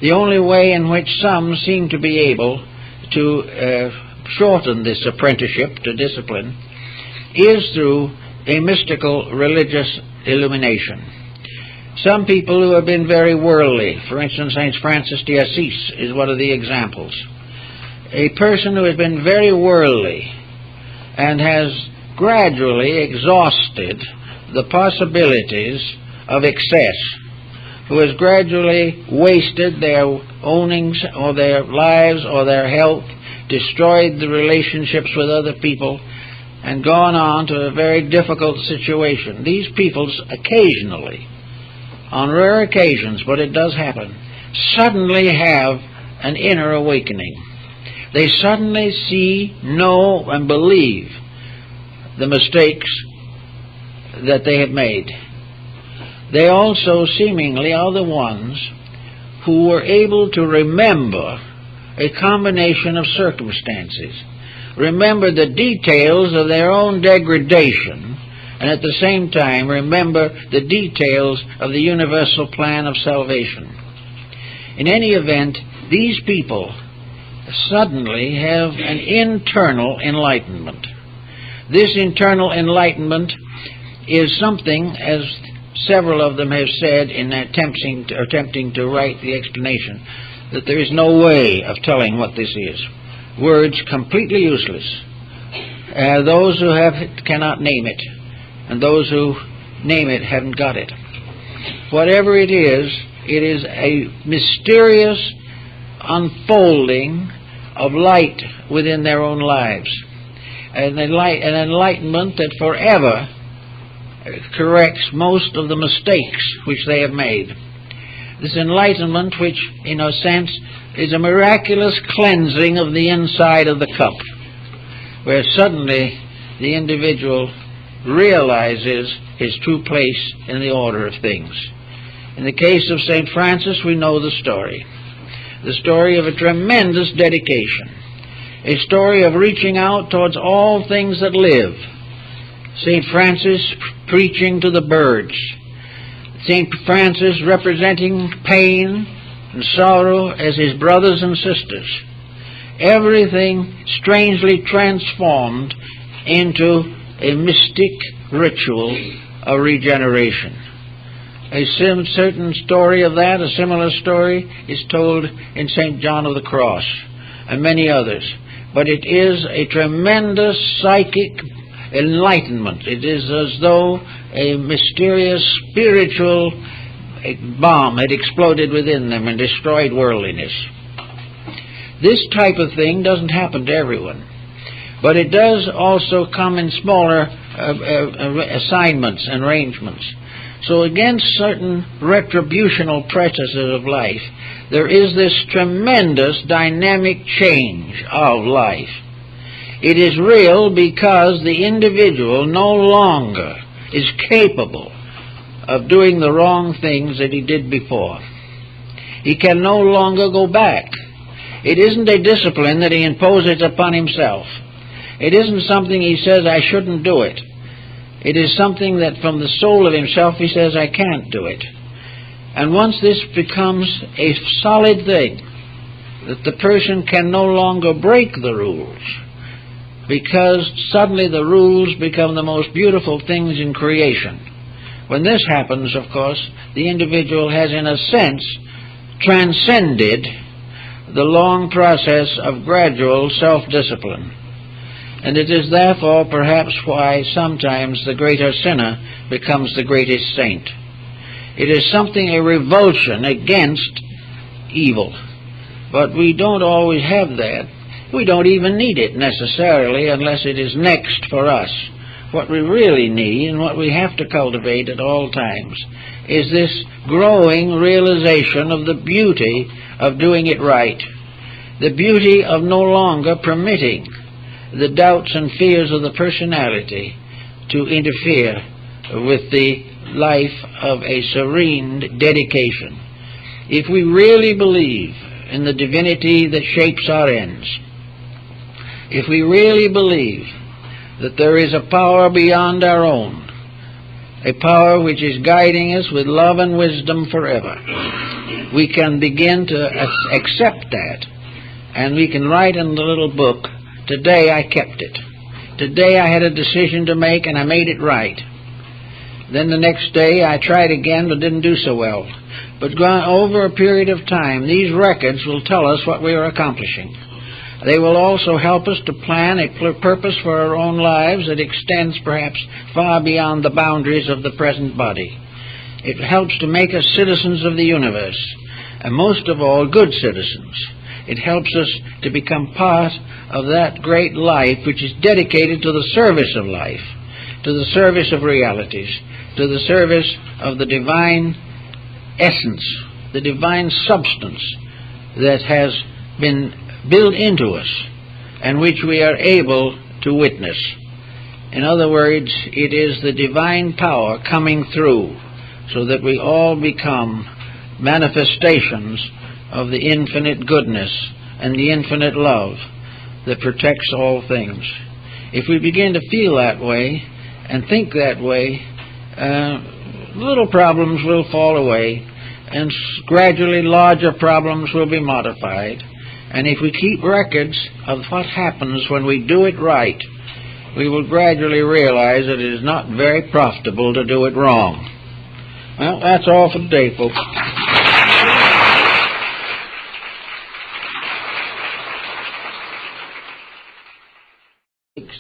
The only way in which some seem to be able to shorten this apprenticeship to discipline is through a mystical religious illumination. Some people who have been very worldly, for instance, St. Francis de Assisi is one of the examples. A person who has been very worldly and has gradually exhausted the possibilities of excess, who has gradually wasted their ownings or their lives or their health, destroyed the relationships with other people, and gone on to a very difficult situation. These people occasionally, on rare occasions, but it does happen, suddenly have an inner awakening. They suddenly see, know, and believe the mistakes that they have made. They also seemingly are the ones who were able to remember a combination of circumstances, remember the details of their own degradation, and at the same time remember the details of the universal plan of salvation. In any event, these people suddenly have an internal enlightenment. This internal enlightenment is something, as several of them have said in attempting to write the explanation, that there is no way of telling what this is. Words completely useless. Those who have it cannot name it, and those who name it haven't got it. Whatever it is a mysterious unfolding of light within their own lives, an enlightenment that forever corrects most of the mistakes which they have made. This enlightenment which, in a sense, is a miraculous cleansing of the inside of the cup, where suddenly the individual realizes his true place in the order of things. In the case of St. Francis, we know the story of a tremendous dedication, a story of reaching out towards all things that live. St. Francis preaching to the birds, St. Francis representing pain and sorrow as his brothers and sisters, everything strangely transformed into a mystic ritual of regeneration. A certain story of that, a similar story, is told in St. John of the Cross and many others. But it is a tremendous psychic enlightenment. It is as though a mysterious spiritual bomb had exploded within them and destroyed worldliness. This type of thing doesn't happen to everyone, but it does also come in smaller assignments and arrangements. So against certain retributional processes of life, there is this tremendous dynamic change of life. It is real because the individual no longer is capable of doing the wrong things that he did before. He can no longer go back. It isn't a discipline that he imposes upon himself. It isn't something he says, I shouldn't do it. It is something that from the soul of himself he says, I can't do it. And once this becomes a solid thing, that the person can no longer break the rules, because suddenly the rules become the most beautiful things in creation. When this happens, of course, the individual has in a sense transcended the long process of gradual self-discipline. And it is therefore perhaps why sometimes the greater sinner becomes the greatest saint. It is something, a revulsion against evil. But we don't always have that. We don't even need it necessarily unless it is next for us. What we really need and what we have to cultivate at all times is this growing realization of the beauty of doing it right, the beauty of no longer permitting the doubts and fears of the personality to interfere with the life of a serene dedication. If we really believe in the divinity that shapes our ends, if we really believe that there is a power beyond our own, a power which is guiding us with love and wisdom forever, we can begin to accept that, and we can write in the little book, today I kept it. Today I had a decision to make and I made it right. Then the next day I tried again but didn't do so well. But over a period of time, these records will tell us what we are accomplishing. They will also help us to plan a purpose for our own lives that extends perhaps far beyond the boundaries of the present body. It helps to make us citizens of the universe, and most of all, good citizens. It helps us to become part of that great life which is dedicated to the service of life, to the service of realities, to the service of the divine essence, the divine substance that has been built into us and which we are able to witness. In other words, it is the divine power coming through so that we all become manifestations of the infinite goodness and the infinite love that protects all things. If we begin to feel that way and think that way, little problems will fall away and gradually larger problems will be modified. And if we keep records of what happens when we do it right, we will gradually realize that it is not very profitable to do it wrong. Well, that's all for today, folks.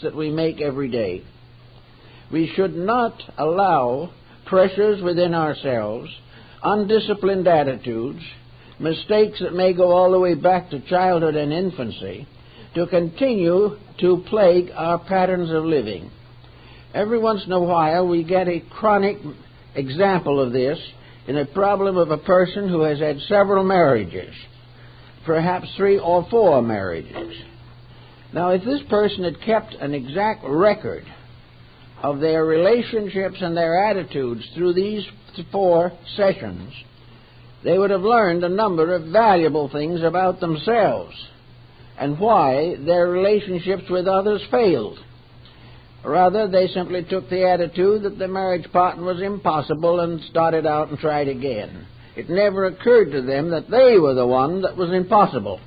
That we make every day. We should not allow pressures within ourselves, undisciplined attitudes, mistakes that may go all the way back to childhood and infancy, to continue to plague our patterns of living. Every once in a while we get a chronic example of this in a problem of a person who has had several marriages, perhaps 3 or 4 marriages. Now, if this person had kept an exact record of their relationships and their attitudes through these 4 sessions, they would have learned a number of valuable things about themselves and why their relationships with others failed. Rather, they simply took the attitude that the marriage partner was impossible and started out and tried again. It never occurred to them that they were the one that was impossible.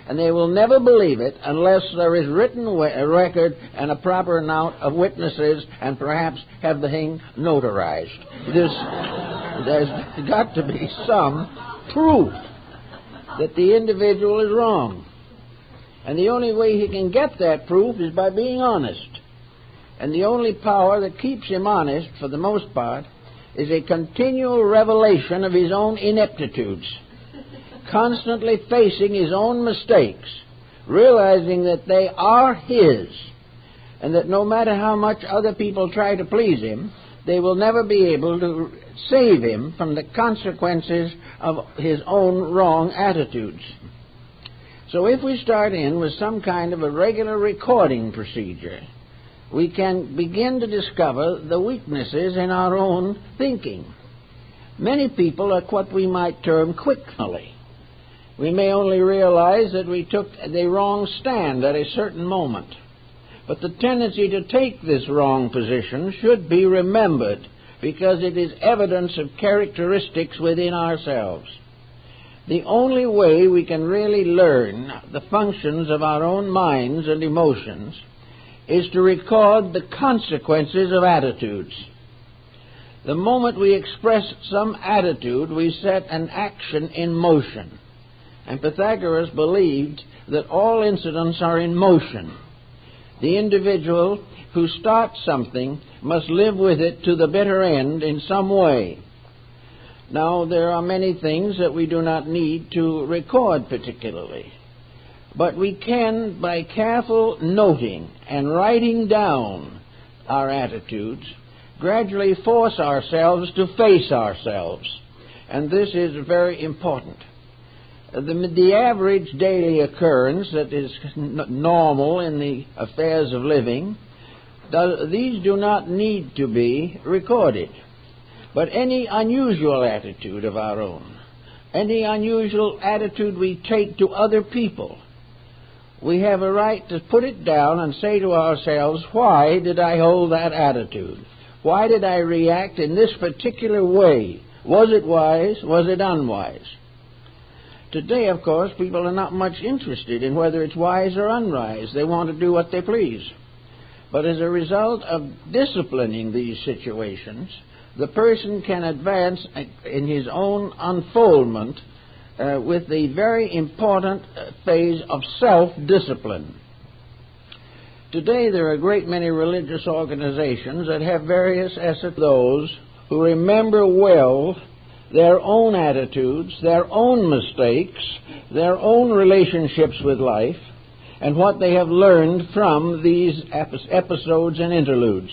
And they will never believe it unless there is written a record and a proper amount of witnesses and perhaps have the thing notarized. There's got to be some proof that the individual is wrong. And the only way he can get that proof is by being honest. And the only power that keeps him honest, for the most part, is a continual revelation of his own ineptitudes. Constantly facing his own mistakes, realizing that they are his, and that no matter how much other people try to please him, they will never be able to save him from the consequences of his own wrong attitudes. So if we start in with some kind of a regular recording procedure, we can begin to discover the weaknesses in our own thinking. Many people are what we might term quickly. We may only realize that we took the wrong stand at a certain moment. But the tendency to take this wrong position should be remembered because it is evidence of characteristics within ourselves. The only way we can really learn the functions of our own minds and emotions is to record the consequences of attitudes. The moment we express some attitude, we set an action in motion. And Pythagoras believed that all incidents are in motion. The individual who starts something must live with it to the bitter end in some way. Now, there are many things that we do not need to record particularly. But we can, by careful noting and writing down our attitudes, gradually force ourselves to face ourselves. And this is very important. The average daily occurrence that is normal in the affairs of living, these do not need to be recorded. But any unusual attitude of our own, any unusual attitude we take to other people, we have a right to put it down and say to ourselves, why did I hold that attitude? Why did I react in this particular way? Was it wise? Was it unwise? Today, of course, people are not much interested in whether it's wise or unwise. They want to do what they please. But as a result of disciplining these situations, the person can advance in his own unfoldment with the very important phase of self-discipline. Today, there are a great many religious organizations that have various assets. Those who remember well their own attitudes, their own mistakes, their own relationships with life, and what they have learned from these episodes and interludes.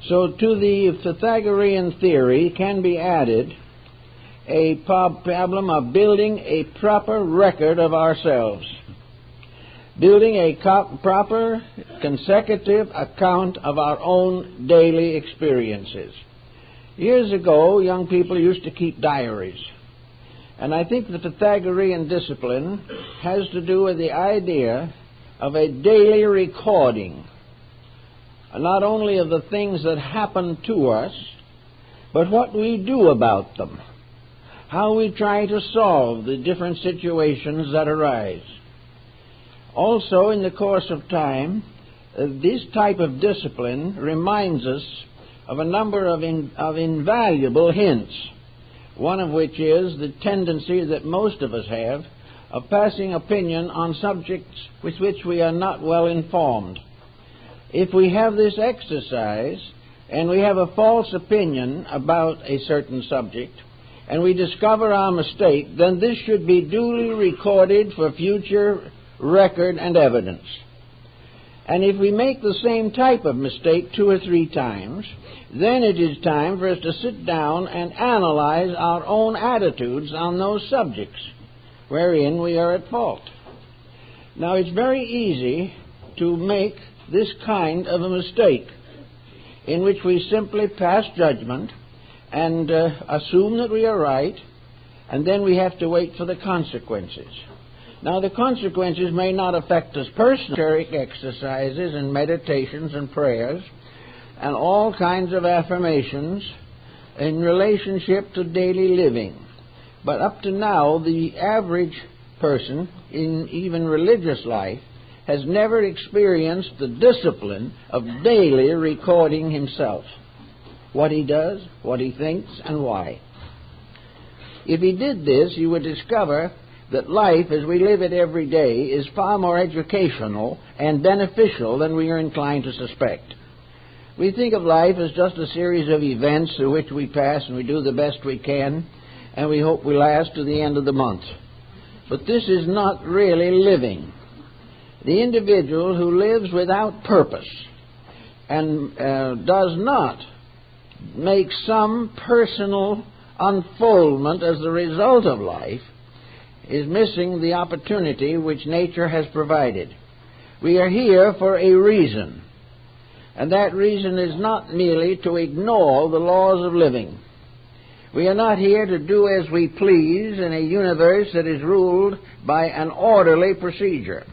So to the Pythagorean theory can be added a problem of building a proper record of ourselves, building a proper consecutive account of our own daily experiences. Years ago, young people used to keep diaries. And I think the Pythagorean discipline has to do with the idea of a daily recording, not only of the things that happen to us, but what we do about them, how we try to solve the different situations that arise. Also, in the course of time, This type of discipline reminds us of a number of invaluable hints, one of which is the tendency that most of us have of passing opinion on subjects with which we are not well informed. If we have this exercise and we have a false opinion about a certain subject and we discover our mistake, then this should be duly recorded for future record and evidence. And if we make the same type of mistake 2 or 3 times, then it is time for us to sit down and analyze our own attitudes on those subjects wherein we are at fault. Now, it's very easy to make this kind of a mistake in which we simply pass judgment and assume that we are right, and then we have to wait for the consequences. Now, the consequences may not affect us personally. Exercises and meditations and prayers and all kinds of affirmations in relationship to daily living. But up to now, the average person in even religious life has never experienced the discipline of daily recording himself, what he does, what he thinks, and why. If he did this, you would discover that life as we live it every day is far more educational and beneficial than we are inclined to suspect. We think of life as just a series of events through which we pass and we do the best we can, and we hope we last to the end of the month. But this is not really living. The individual who lives without purpose and does not make some personal unfoldment as the result of life is missing the opportunity which nature has provided. We are here for a reason, and that reason is not merely to ignore the laws of living. We are not here to do as we please in a universe that is ruled by an orderly procedure.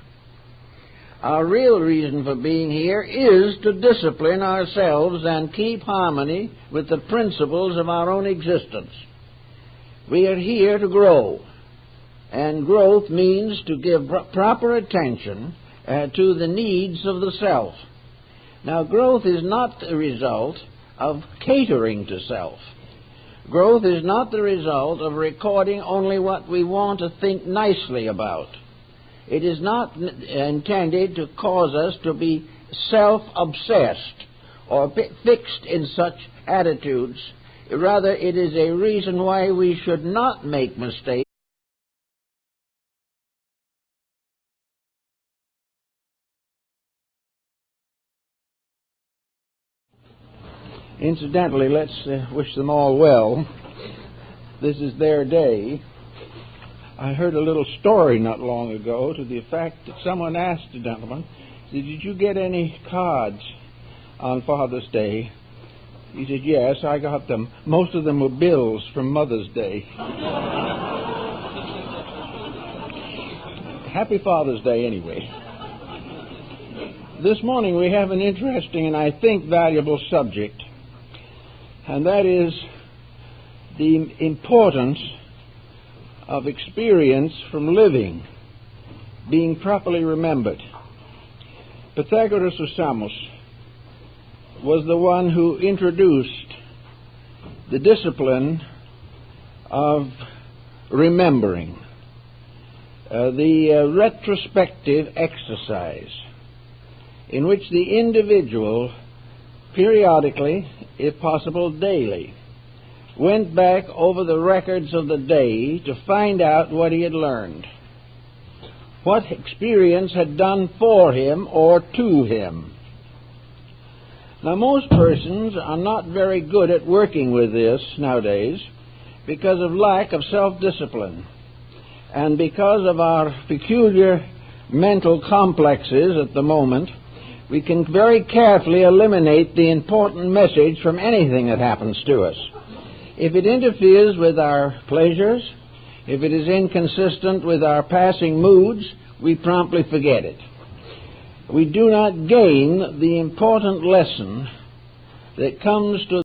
Our real reason for being here is to discipline ourselves and keep harmony with the principles of our own existence. We are here to grow, and growth means to give proper attention to the needs of the self. Now, growth is not the result of catering to self. Growth is not the result of recording only what we want to think nicely about. It is not intended to cause us to be self-obsessed or fixed in such attitudes. Rather, it is a reason why we should not make mistakes. Incidentally, let's wish them all well. This is their day. I heard a little story not long ago to the effect that someone asked a gentleman, "Did you get any cards on Father's Day?" He said, "Yes, I got them. Most of them were bills from Mother's Day." Happy Father's Day anyway. This morning we have an interesting and I think valuable subject, and that is the importance of experience from living being properly remembered. Pythagoras of Samos was the one who introduced the discipline of remembering, the retrospective exercise in which the individual periodically, if possible daily, went back over the records of the day to find out what he had learned, what experience had done for him or to him. Now, most persons are not very good at working with this nowadays because of lack of self-discipline and because of our peculiar mental complexes at the moment. We can very carefully eliminate the important message from anything that happens to us. If it interferes with our pleasures, if it is inconsistent with our passing moods, we promptly forget it. We do not gain the important lesson that comes to